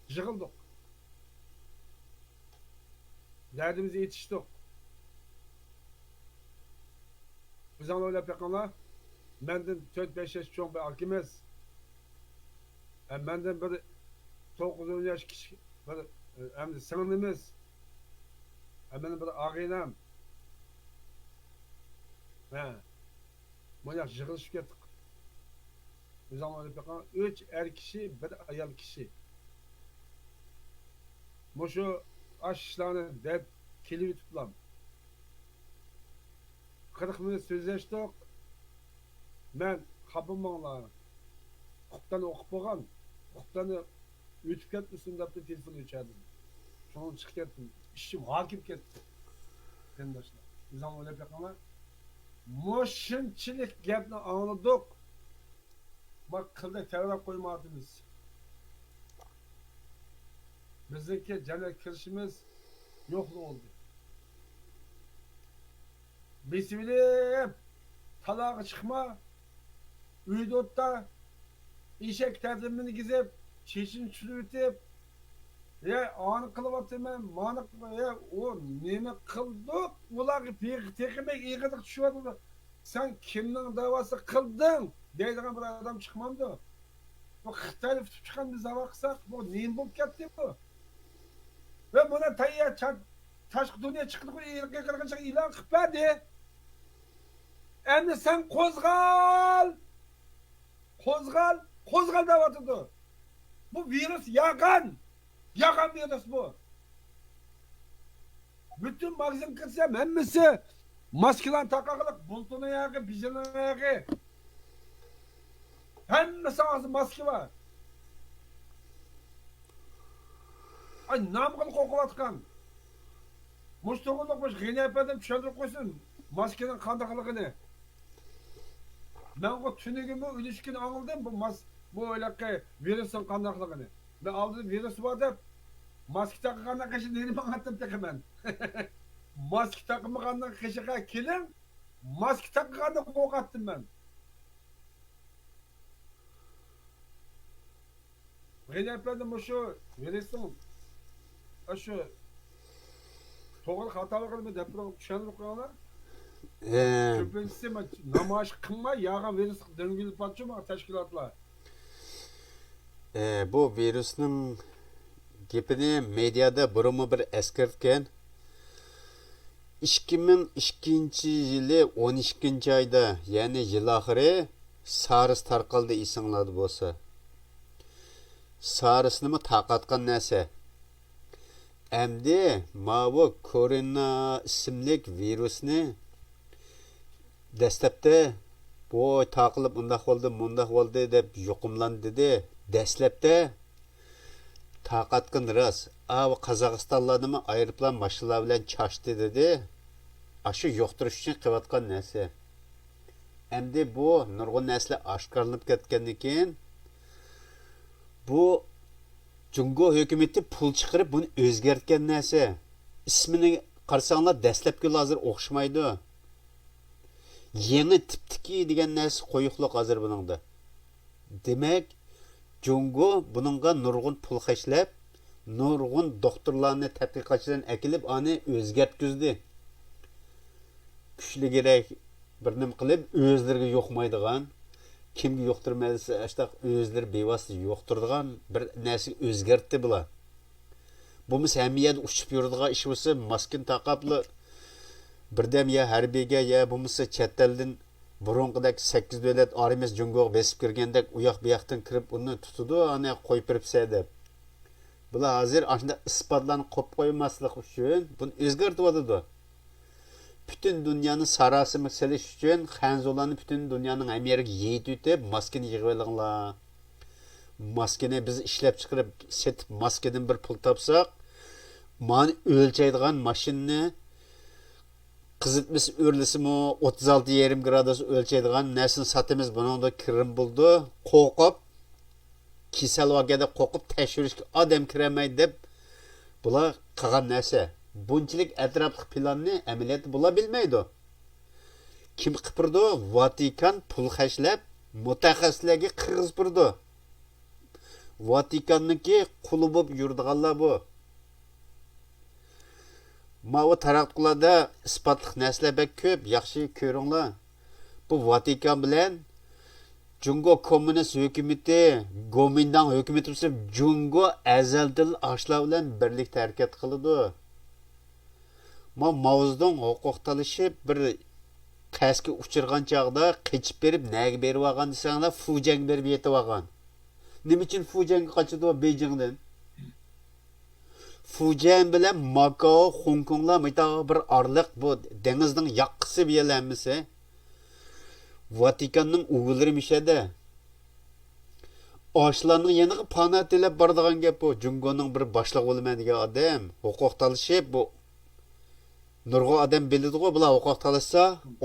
jıgıldık. Derdimize yetiştik. Biz onu öyle yapanlar, benden 4-5 yaş çok bir akimiz. Benden bir 9-10 yaş kişi, hem de sınırlımız. Benim bir ağaynam. Bunu yığılışıp gittik. Biz onu öyle yapanlar, 3 er kişi, bir ayal kişi. Bu şu aşılarını dep, kilimi tutlam. 40 minut sözleştik. Ben kapımla hukuktan okup boğan, hukuktan ötüp ketmesin de bir telefonu içerdim. Sonra çıkıp kettim. İşim hakim ketti. Arkadaşlar. Biz ama öyle yapanlar. Moşinçilik gapni anladık. Bak kılda terör koymadınız. Bizdeki cennet kirişimiz yoklu oldu. Bismillah, talağa çıkma, uydu otta, işek tertibini gizip, çeşin çürütüp, ya anı kılıp atayım manık ya o nemi kıldık, ular tekimek iğidik düşüyordu. Sen kimden davası kıldın, deydiğin bir adam çıkmamdı. Bu Xitaylı tutup çıkan bir zava kısak, bu neyim bulup gitti bu? Ve buna tayyar taşkı dünya çıktı, iğirge kırgınca ilan kıplardı. Endi sen kozgal davatıdı. Bu virüs yakan virüs bu. Bütün magazin kırsam hemmisi maskelan takakılık, bultuna yağı, bijana yağı. Hemmisi ağzı maske var. Ay namıklı kokulatkan. Muştuğunluk gine efendim çöldürüp koysun maskenin kandakılığını. Ben o tünegimi ilişkini anladım bu öyle ki virüsün kandaklığını. Ben aldım virüs var da maske takı kandak kişi neyini anlattım tek hemen. Maske takımı kandak kişiye kilin maske takı kandak kok attım ben. Ben yapmadım şu virüsün şu toğal hatalıqını deprem düşenlik koyanlar. Köpüncüsü namaş kılma yağa virüs döngülüp atçı teşkilatlar. Bu virüsün gepini medyada burunmu bir eskertken 2002 yılı 12 ayda yani yıl ahiri SARS tarqaldı esinglarda bo'lsa. SARS'ni mi taqatgan narsa? Endi bu korona ismlik virusni dastlabda bu taqilib undaq bo'ldi deb yuqumlandi dedi. Dastlabda taqatgan ras. Qozog'istonlarni aeroplan mashinalar bilan chashdi dedi. Shu yo'qtirish uchun qilayotgan narsa. Endi bu nurg'un narsalar oshkorlanib ketgandan keyin bu Jungo hökuməti pul çıxırıb bunu özgərtgan narsa. İsmini qarasanglar dastlabki hozir o'xshamaydi. Yeni tiptiki degan narsa qo'yiqliq hozir buningda. Demak, Jungo buningga nurg'un pul xashlab, nurg'un doktorlarni tadqiqotchilarni akilib, ani o'zgartkizdi. Kuchli kerak bir nim qilib, o'zlariga yo'qmaydigan, kimga yo'qtirmaysa, ashtaq o'zlari bevosita yo'qtiradigan bir narsa o'zgartdi bular. Bu hamiyat uchib yuradigan ish bo'lsa, maskin taqabli birdam ya harbiyga ya bo'lmasa chet eldan burunqidek 8 davlat armiyasi Jungoga besib kirgandek u yoq bu yoqdan kirib uni tutudi, ana qo'yib beribsa deb. Bular hozir ashunda isbotlarni qo'yib qo'ymaslik uchun buni o'zgartiradi. Bütün dünyanın sarasını seliş için Xanzolarni bütün dünyanın Amerika yeyip ötüp maskeni yığıp alыңlar. Maskeni biz işlep çıkarıp setip maskeden bir pul tapsak, mani ölçeydiğen maşinni kızıtmış örlüsü mü 36,5 gradus ölçeydiğen nesini satımız bunun da kirim buldu. Qo'rqib kisel vakada qo'rqib tekshirishga odam kiremeydi deb bular qilgan narsa. Bunchilik atrofli planni amaliyotda bo'la bilmaydi. Kim qilibdi? Vatikan pul xashlab mutaxassislarga qirg'izdirdi. Vatikanniki quli bo'lib yurdiganlar bu. Ma'u taraqqiyotlarda isbotli narsalar bek ko'p, yaxshi ko'ringlar. Bu Vatikan bilan Jungo Komünist hökuməti, Gomindang hökuməti bilan Jungo azaldan ashlar bilan birlikda harakat qiladi. Mavzudan huquq talashib bir qasga uchirgan chaqda qechib berib naga berib olgan desanglar Fujang berib yetib olgan. Nima uchun Fujangga qochdi Beijingdan? Fujian bilan Makao, Hong Konglar mitaga bir orliq bu dengizning yoqqisi biyalanmasa Vatikanning o'g'illari mishada. Oshlarning yeniga pana tilab boradigan gap bu. Jungoning bir boshliq bo'laman degan odam huquq talashib bu nurg'un odam biladi-ku, bular huquq talashsa,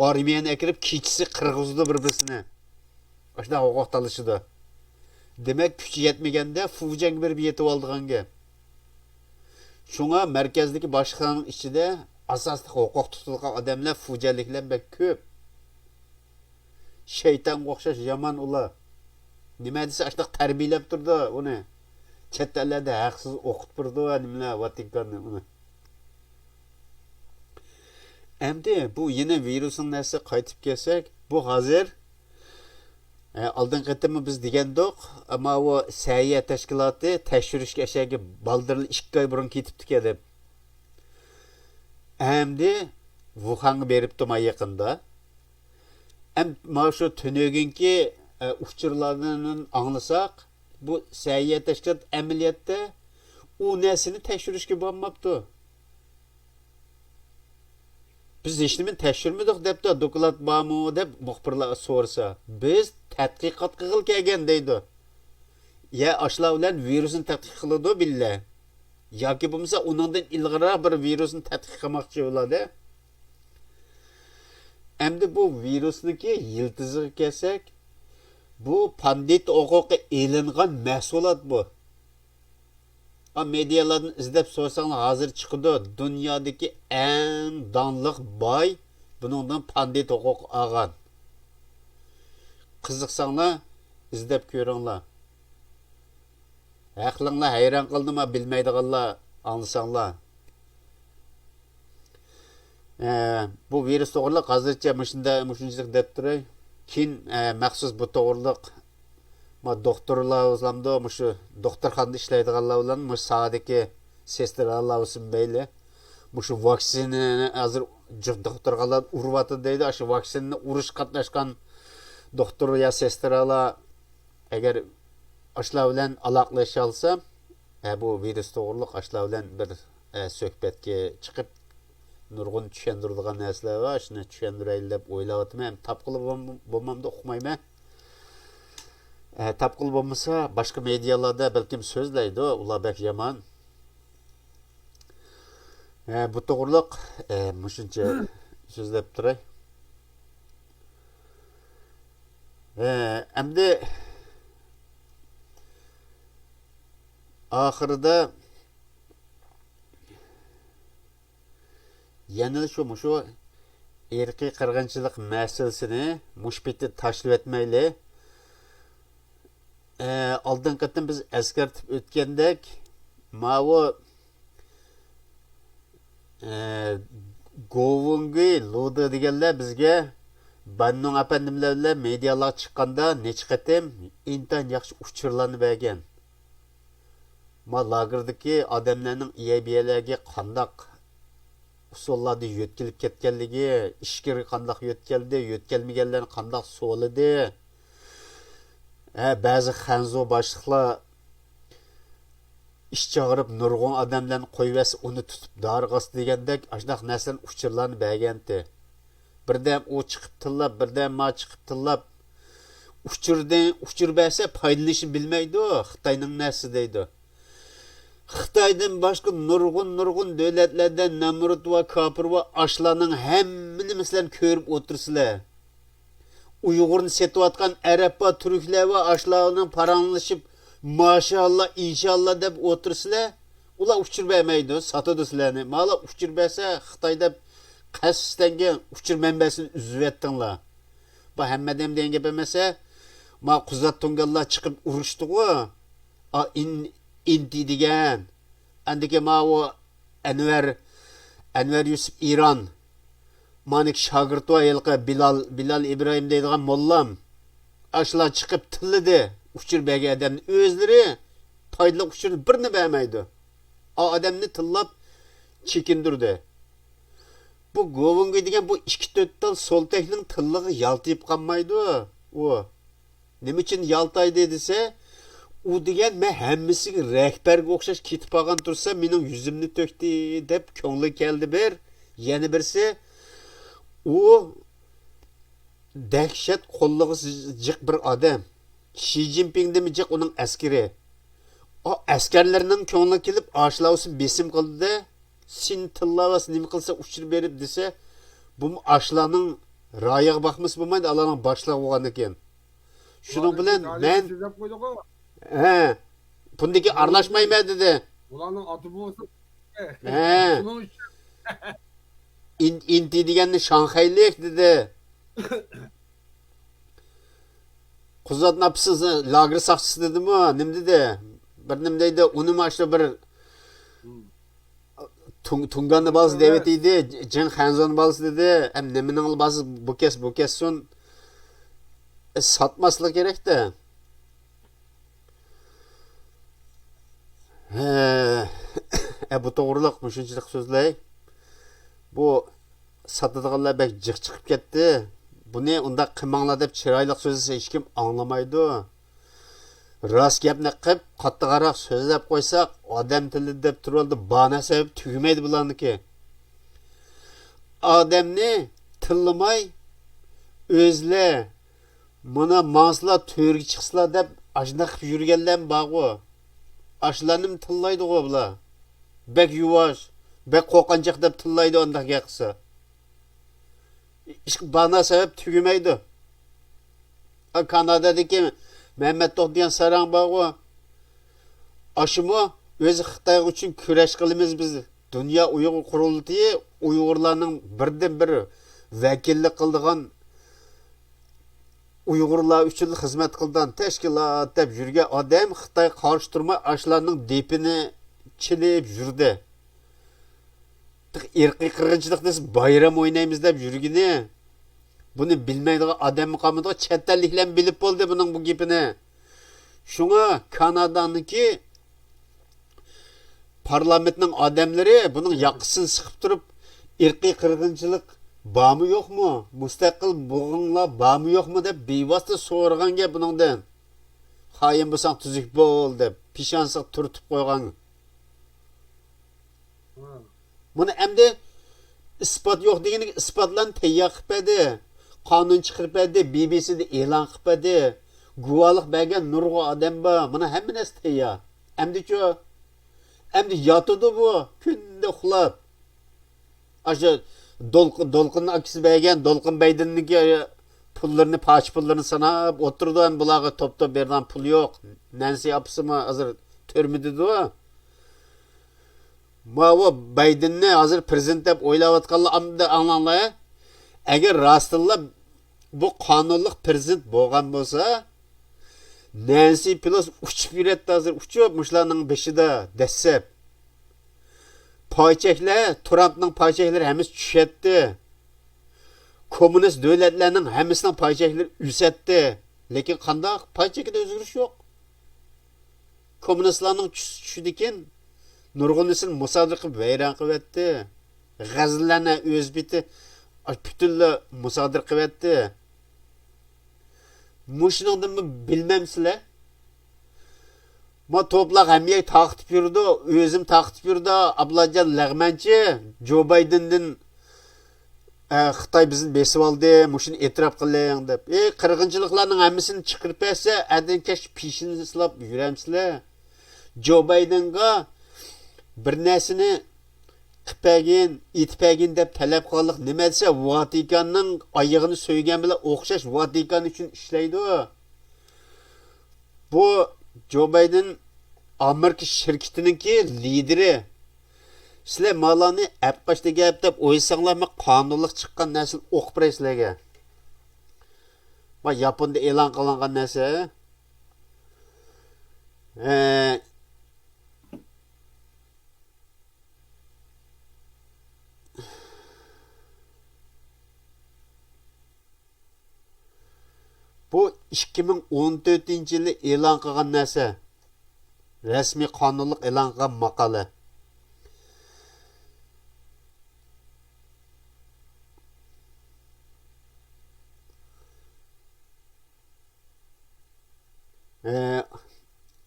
armiyani akirib kechisi qirg'izdi bir-birini. Ashuna huquq talashidi. Demak, kuchi yetmaganda Fujang berib yetib oldigan gap. Shunga markazdagi boshliqlarning ichida asosli huquq tutilgan odamlar fujaliklar bek ko'p. Shaytonga o'xshash yomon ular. Nima desa ashuna tarbiyalab turdi uni. Chet ellarda haqsiz o'qitib turdi nimalar Vatikanni uni. Endi bu yeni virusning narsa qaytib kelsak, bu hozir oldin qatimi biz degandik, ammo u sayya tashkiloti tekshirishga ashaga baldirli 2 oy burun ketibdi deb. Endi Wuhanga beribdi ma yaqinda. Mana shu tunugunki uchurlarni anglasak, bu sayya tashkilot amaliyotda u narsani tekshirishga bormabdi. Biz hech nima tekshirmadik debdi, doklad bormi deb muxbirlar so'rasa, biz tadqiqot qilib kelgan deydi. Ya ashlar bilan virusni tadqiq qiladi billa. Yoki bo'lmasa uningdan ilg'ariroq bir virusni tadqiq qilmoqchi bo'ladi. Endi bu virusniki yiltiziga kelsak, bu pandit huquqi e'lingan mahsulot bu. Medialardan izlab so'rasanglar hozir chiqdi, dunyodagi eng donliq boy buningdan pandit huquq olgan. Qiziqsanglar izlab ko'ringlar. Aqlinglar hayron qildimi, bilmaydiganlar anglasanglar. Bu virus to'g'riliq hozircha mushunchalik deb turay. Keyin maxsus bu to'g'riliq doktorlar o'zlamda shu doktorxonada ishlaydiganlar bilan sadiki sestralar bo'lsin beyli shu vaksinani hozir doktorlar uryapti deydi. Shu vaksinni urush qatnashgan doktor ya sestralar agar ashlar bilan aloqalasha olsa, bu virus to'g'riliq ashlar bilan bir suhbatga chiqib nurg'un tushundiradigan narsalar bor. Shuni tushuntiraylik deb o'ylayapman. Topqilib bo'lmamda o'qimayman. Tapqıl bo'lmasa boshqa medialarda balkim so'zlaydi, ular bek yomon. Bu to'g'riliq mushuncha so'zlab turay. Endi oxirida yana shu irqiy qirg'inchilik masalasini mushbitni tashlab etmayli. Oldin qatim biz eskartib o'tgandek, mavu Govungi Lodi deganlar bizga Bannun apandimlar bilan medialar chiqqanda necha qatim intan yaxshi uchurlarni bergan. Ma lagerdagi odamlarning IBlarga qandaq usullarda yo'tkilib ketganligi, ishga qandaq yo'tkaldi, yo'tkalmaganlarni qandaq so'lidi. Ba'zi xanzo boshliqlar ish chog'irib nurg'un odamlarni qo'yvasi uni tutib darg'as degandek ashdaq narsalarni uchurlarni bergandi. Birdan u chiqib tillab, birdan ma chiqib tillab uchur bersa foydalanishni bilmaydi. Xitoyning narsi deydi. Xitoydan boshqa nurg'un davlatlardan Namrud va Kafir va ashlarning hammani mislan ko'rib o'tirsizlar. Uyg'urni setayotgan arab va turklar va ashlarning paranglashib maşallah, inşallah deb o'tirsizlar. Ular uchur bermaydi, sotadi sizlarni. Mala uchur bersa Xitoyda qasddan uchur manbasini uzib etdinglar. Bu hammadam degan gap emasa, ma Quzat Tungallar chiqib urushdi-ku. Inti degan. Andiki ma o Anvar Yusuf İran. Manik shogird va yilqi Bilal İbrahim deydigan mollam. Ashlar chiqib tillidi. Uchur bergan odamni o'zlari foydali uchurni birini bermaydi. O odamni tillab chekindirdi. Bu Govungi degan bu 2-4 tal soltekning tillig'i yaltayib qolmaydi. U nima uchun yaltaydi desa, u degan men hammasiga rahbarga o'xshash ketib qolgan tursa, mening yuzimni to'kdi deb ko'ngli keldi bir. Yana birsi u dahshat qo'llig'i jiq bir odam. Xi Jinping demeyecek onun askeri. O askerlerinin ko'ngli kelib ashlavsin besim qildi. Sin tillavas nima qilsa uchir berib desa, bu ashlarning royiga baxmis bo'lmaydi, Allohning boshlig'i bo'lgan ekan. Shuning bilan men bundaki aralashmayman dedi. Ularning oti bo'lsa, inti deganni Shanxaylik dedi. Quzat napsiz lager saqchisi dedimi? Nim dedi? Bir nim deydi, uni maşla bir Tunganni balası devet idi, Jin Xanzon balası dedi. Hem nimening balası bu kesson satmaslik kerak da. Bu to'g'riliq shunchalik so'zlay. Bu satadiganlar bek jiq chiqib ketdi. Buni unda qilmanglar deb chiroyli so'zlasa hech kim anglamaydi. Rost gapni qilib, qattiqroq so'zlab qo'ysak, odam tili deb turoldi, bana sabab tugmaydi bularniki. Odamni tillamay o'zlar buna manslar to'rga chiqslar deb ashna qilib yurganlar bog'u. Ashlarni tillaydi bular. Bek yuvosh, bek qo'rqanchiq deb tillaydi undaq qilsa. İşte bana sebep tügümeydi. Kanada'daki Mehmet Tohdiyan Saran bağı aşımı özü Xitay için küreş kılımız biz. Dünya Uygur Kurultayı Uygurlarının birden biri vekillik kıldığın Uygurlar üçün hizmet kıldan teşkilat deb yürgen adam Xitay karşı durma aşlarının depini çilip yürüdü. Irqiy qirg'inchilik desa bayram o'ynaymiz deb yurgini. Buni bilmaydigan odam qamida chet elliklar bilib bo'ldi buning bu gapini. Shunga Kanadaniki parlamentning odamlari buning yoqisini siqib turib, irqiy qirg'inchilik bormi yo'qmi? Mustaqil bo'g'inglar bormi yo'qmi deb bevosita so'ragan gap buningdan. Xoyin bo'lsang tuzuk bo'l deb pishonsiq turtib qo'ygan. Buni endi isbot yo'q degani isbotlarni tayyor qilib berdi. Qonun chiqarib berdi, BBC'da e'lon qilib berdi. Guvohlik bergan nurg'un odam bor. Mana hamma narsa tayyor. Endi-chu endi yotadi bu kunda uxlab. Asha Dolqinning akisi bergan Dolqin Baydinning pullarini, poch pullarini sanab o'tirdi. Ham bularga top-top bergan pul yo'q. Nansi apsimi hozir turmidi-ku. Mava Bidenni hozir prezident deb o'ylayotganlar amda anglanglar. agar rostilla bu qonunliq prezident bo'lgan bo'lsa, Nancy Pelosi uçup yürüttü hazır, uçup muşlarının beşide desep. Payçekler, Trump'ның payçekleri hemiz düşetti. Komünist devletlerinin hemisinin payçekleri üsetti. Lekin qandaq payçekide özgürüş yok. Komünistlarning tushdikin nurg'unisini musodir qilib vayron qilyapti. G'azillarni o'z biti butunla musodir qilyapti. Muşundan mı bilmemsizler? Ma toplaq hamiyet taqtib yurdi, özüm taqtib yurdi. Ablacan Lagmanchi Joe Biden'dan Xitoy bizni besib oldi, muşun e'tirof qiling deb. Qirg'inchiliklarning hammasini chiqirib bersa, adinkash pishini silab yuramsizlar. Joe Biden'ga bir narsani qipagin, itpagin deb talab qildik. Nima desa, Vatikanning oyog'ini so'ygan bilan o'xshash Vatikan uchun ishlaydi. Bu Joe Biden Amerika şirketiningki lideri. Sizlar malani apqashda gap deb o'ysanglarmi, qonunliq chiqqan narsa o'qib beraysizlarga. Va Yaponda e'lon qilingan narsa. Bu 2014-yili e'lon qilgan narsa. Rasmiy qonunliq e'lon qilgan maqola.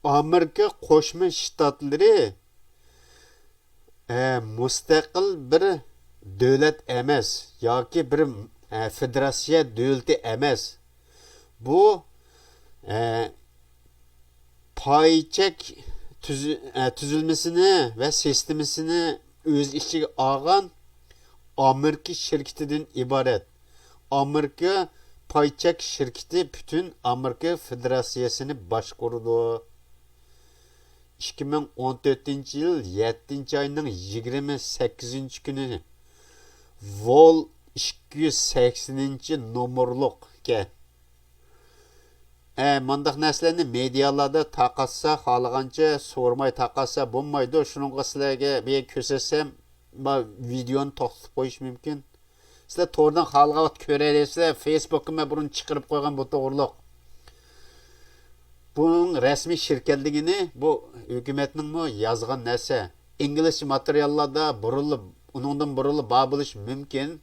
Amerika Qo'shma Shtatlari mustaqil bir davlat emas yoki bir federatsiya davlati emas. Bu payçek tüzülmesini ve sistemisini öz içine algan Amerika şirketinden ibaret. Amerika payçek şirketi bütün Amerika Federasyasını başkurdu. 2014 yıl 7. ayının 28. günü Vol 280. numurluk ke. Mandaq nəslərini medialarda taqatsa, xalığanca sormay taqatsa bulmaydı. Şununla sizlərə bir körsətsəm, videonu toxtub qoyuş mümkün. Sizlər tordan xalığa görərsizlər, Facebook'uma bunu çıxırıb qoyğan bu doğruluq. Bunun rəsmi şirkətligini bu hökumətinin yazğan nəsə. İngilis materiallarda burulub, onundan burulub bağ buluş mümkün.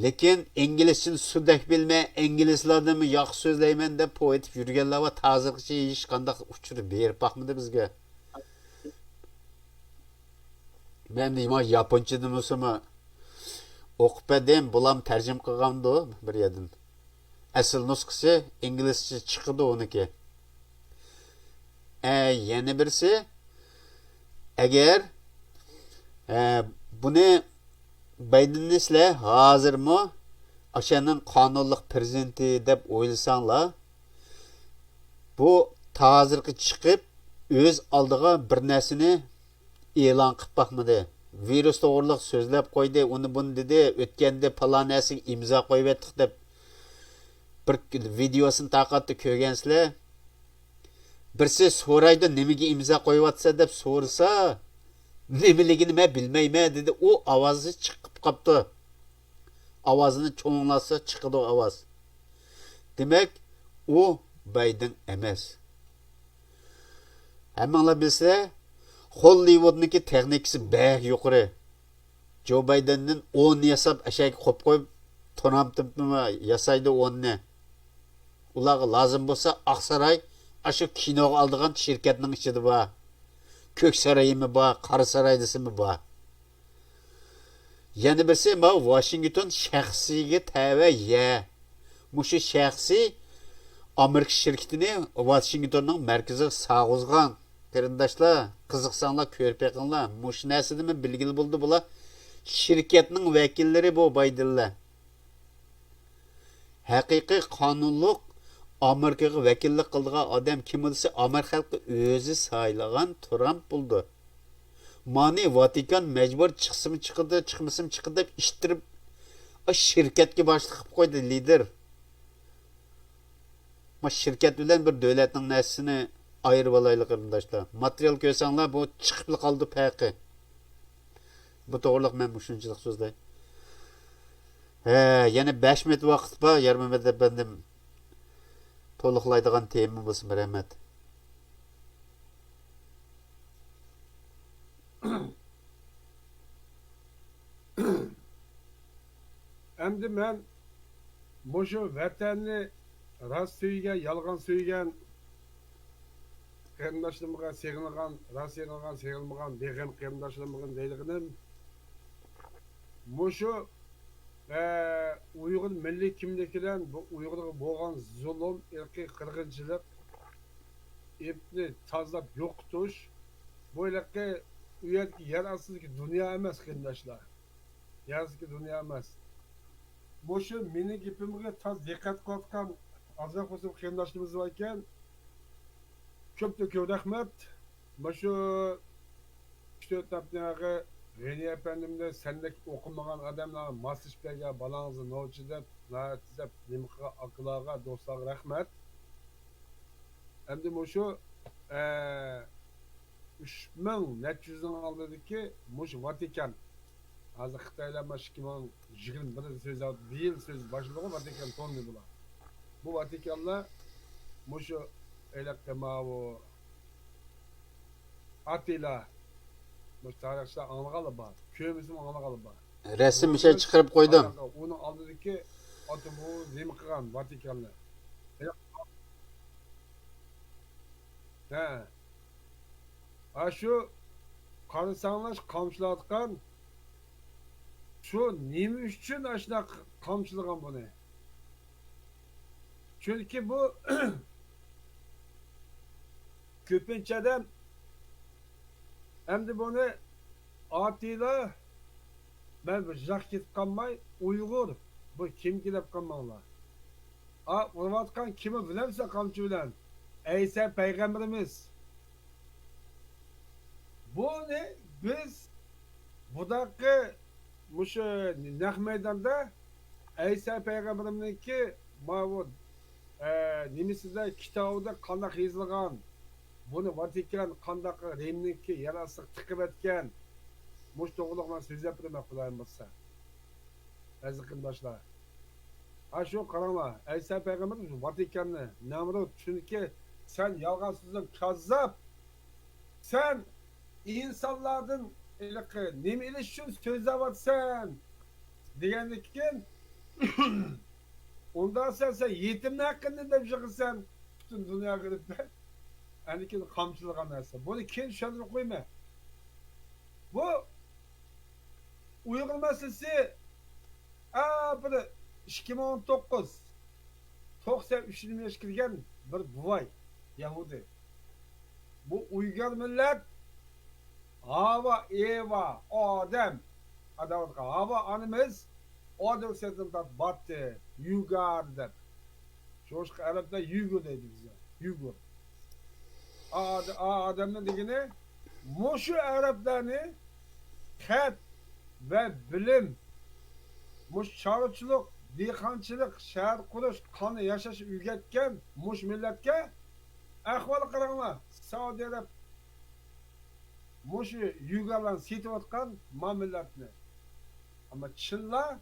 Lekin İngilizcini sudak bilmey, İngilizlerden mi yaq sözleymen de poetik yürügenler var. Tazırqıcı iş qandaq uçurup berip bakmadı bizge. Ben de ima Japoncadan olsama okup edeyim, bulam tercim qılğandı o bir yerden. Asıl nusqısı İngilizce çıkıdı onunki. Yeni birisi eğer bunu Biden'ni sizler hazır mı aşağının qonunliq prezidenti deb o'ylasanglar, bu tazirqi chiqib o'z oldiga bir narsani e'lon qilib baxmadi. Virus to'g'riliq so'zlab qo'ydi, uni buni dedi, o'tganda falon narsaga imzo qo'yib etdik deb bir videosini taqatdi ko'rgansizlar. Birsi so'raydi, nimaga imzo qo'yyapsiz deb so'rasa, nimaligini men bilmayman dedi. O ovozi chiqib qopti. Ovozini cho'nglasa chiqadi o ovoz. Demak, u Biden emas. Hammanglar bilsa, Hollywoodniki texnikasi bək yuqori. Joe Biden'nin 10 yasab ashak qo'yib qo'yib Trump'ni yasaydi 10'ni. Ularga lozim bo'lsa Aqsaray ashu kinoga oldigan shirkatning ichida bor. Kök sarayımı ba, Qara saraydisi mi ba. Yani birisi ma Washington şəxsiga təvə ya. Muşu şəxsi Amerika şirketini Washington'ның mərkəzi sağızgan. Qarindaşlar, qiziqsanlar ko'rib beqinglar. Mush narsadimi bilgili bo'ldi bular. Şirketning vakillari bu Bidenlar. Haqiqiy qonunliq Amerikaga vakillik qildigan odam kim bo'lsa, Amerika xalqi o'zi saylagan Trump bo'ldi. Mani Vatikan mecbur çıksın çıkıdı, çıkmasın çıkıdı deb ishtirib Şirketga boshliq qilib qo'ydi lider. Şirket bilan bir davlatning narsasini ayirib olaylik qarindoshlar. Material ko'rsanglar bu chiqib qoldi paqi. Bu to'g'riliq men shunchalik so'zlay. Yana 5 minut vaqt bor. Yarmamada bendim to'liqlaydigan tema bo'lsin, rahmat. Endi men mushu vatanni rost suygan, yolg'on suygan qarindoshlarga sig'ingan, rost sig'ilmagan, beg'am qarindoshlarga deydiganim mushu Uyg'ur milliy kimligidan bu Uyg'urga bo'lgan zulm, irqiy qirg'inchilik, ipni tozalab yo'qotish bo'ylaqi u yerga yer ostidagi dunyo emas qarindoshlar. Yer ostidagi dunyo emas. Mushu meni gapimga toz diqqat qilayotgan azroq bo'lsin qarindoshlarimiz bor ekan. Ko'p rahmat. Mushu 3-4 haftaga G'ani efendimde sendek okumagan adamlar masaj bergen balanızı noçu dep, nahati dep, nimqa akılağa, dostlar rahmet. Hem de muşu 3000 net yüzden aldığındaki muş Vatikan. Hazır Xitaylanma 2021 söz aldı, değil söz başlığı Vatikan tonlu bula. Bu Vatikan'la muşu elekte mavu Atilla bu tarihçiler anlagalı var. Köyümüzün anlagalı var. Resim bir şey çıkarıp koydum. Onun aldığındaki atı bu Zemkıran, Vatikanlı. He. Ha şu karısanlaş kamçılatkan şu nemi üçün aşına kamçılagan bunu. Çünkü bu köpünçeden hem de bunu atıyla ben bir jakit kalmay Uygur bu kim gidip kalmalılar. Urvatkan kimi bilemse kamçı bilen İsa peygamberimiz. Bu ne? Biz budaki muşu Nah meydanda İsa peygamberimizki mavud nimisinde kitabında kandak yazılgan bunu Vatikan kandak Rim'ninki yarası tıkıp etken muş doğruluğuna söz yapırım Kudayım olsa. Aziz kındaşlar. Ha şu karanla İsa peygamberimiz Vatikanlı Nemrut çünkü sen yalgansızın kazzap sen insanlardan nemi ilişkin sözler var sen diyenlikken ondan sen yetimler hakkında da bir şey sen bütün dünya gidip de yani ki kamçılık anlarsa bunu kim şöyle koyma bu Uygur meselesi bir 2019 93 yaş girgen bir buvay Yahudi bu Uygur millet Hava, Eva, Adem Adavat'a Hava anımız Adem sesinden battı Yugar der Çoğuşka Arap'ta Yugur dedi bize Yugur Adem'den degine Muşu Arap'larını Khet ve bilim Muş çarıçılık, dehqonchilik, şehir qurish, qani yashash o'rgatgan mush millatga ahvol qaranglar. Saudiya Arab mush yugarlarni setayotgan ma millatni. Ama chinlar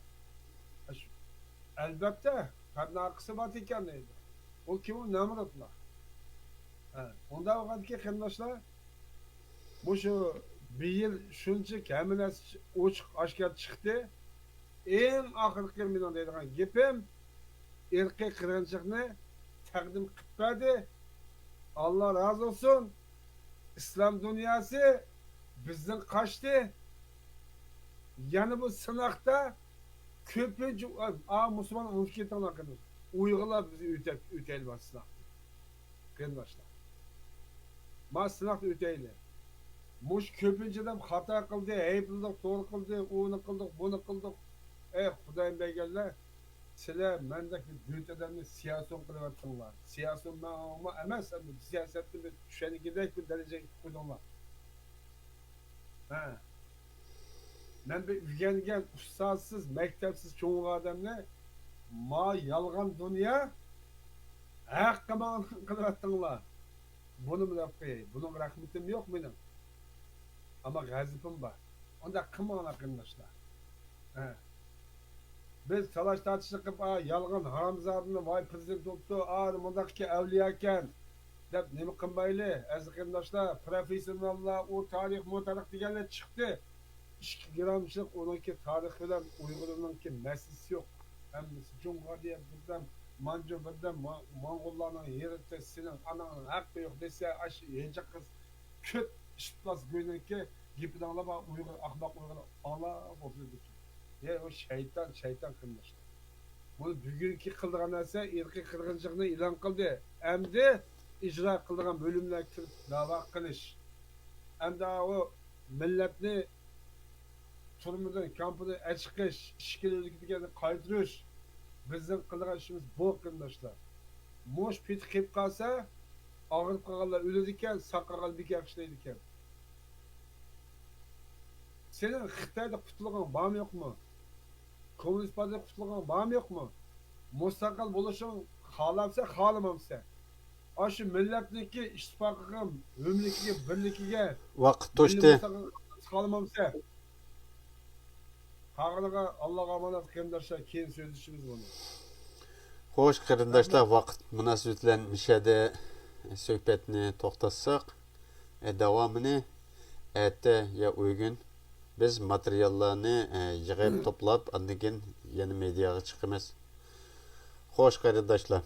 albatta qanaqasi Vatikan deydi. O kim o Nemrutlar. Onda bo'lganki qarindoshlar mushu bir yil shuncha kaminasi ochiq oshkor chiqdi. En oxirgi men deydigan gapim irqiy qirg'inchilikni taqdim qilib berdi. Allah razı olsun. İslam dünyası bizden kaçtı. Yani bu sınakta köpüncü Müslüman ülkeden hakkında Uygurlar bizi üteyle var sınakta. Kırdaşlar. Ma sınakta üteyle. Muş köpünceden hata kıldı, eyüplülük doğru kıldı, onu kıldık, bunu kıldık. Kudayım beygerler. Sizler mendeki büyük adamını siyaset kılıvertinler. Siyaset ama emez siyasette bir düşeni giderek bir derece kudurlar. Ben bir ügengen, ustasız, mektepsiz çoğun adamla ma yalgan dünya hakkı kılattınlar. Bunu mu yapayım? Bunun rahmetim yok benim. Ama gazipim var. Onda kımana arkadaşlar. He. Biz talaş tartış çıkıp yalgan haramzadını vay prezident oldu, mındaki evliyaken dep nemi kılmaylı, aziz arkadaşlar, profesyonallar, o tarih, degenler çıktı. 2 gramçılık onunki tarih bilen Uygur'ununki meselesi yok. Hem Cumhuriyet birden, Mancu birden, Mongollarının yeritesinin ananın hakkı yok dese aşı yiyecek kız köt işitmez görününki gibi anlama Uygur, ahmak Uygur Allah bozuyor. Ya o şeytan kılmıştı. Bunu bugünkü kıldığın narsa irki kırgınçlıkını ilan kıldı. Hem de icra kıldığın bölümler kirip dava kılış. Hem de o milletini turumuzun kampını açıkış, işkilelikini kaydırış. Bizim kıldığın işimiz bu arkadaşlar. Moş piti kip kalsa ağırıp kalırlar ölüdükken, sakal bir yakıştaydıkken. Senin Xitay'da kutluğun var mı yok mu? Komünist Partide kutluğun var mı yok mu? Mustakal buluşun halamsa halamamsa. Aşı milletniki iştipakıga, ömlikiga, birlikiga, Vaqt milli to'shdi. mustaqil halamamsa. Haqlığa Allah'a emanet arkadaşlar, keyin sözleşimiz bunu. Xo'sh, qarindoshlar, vaqt munosabat bilan mishada suhbatni to'xtatsak, davomini erta ya uyg'un biz materiallarni yig'ib to'plab, andan keyin yana mediaga chiqamiz. Xo'sh, qarindoshlar,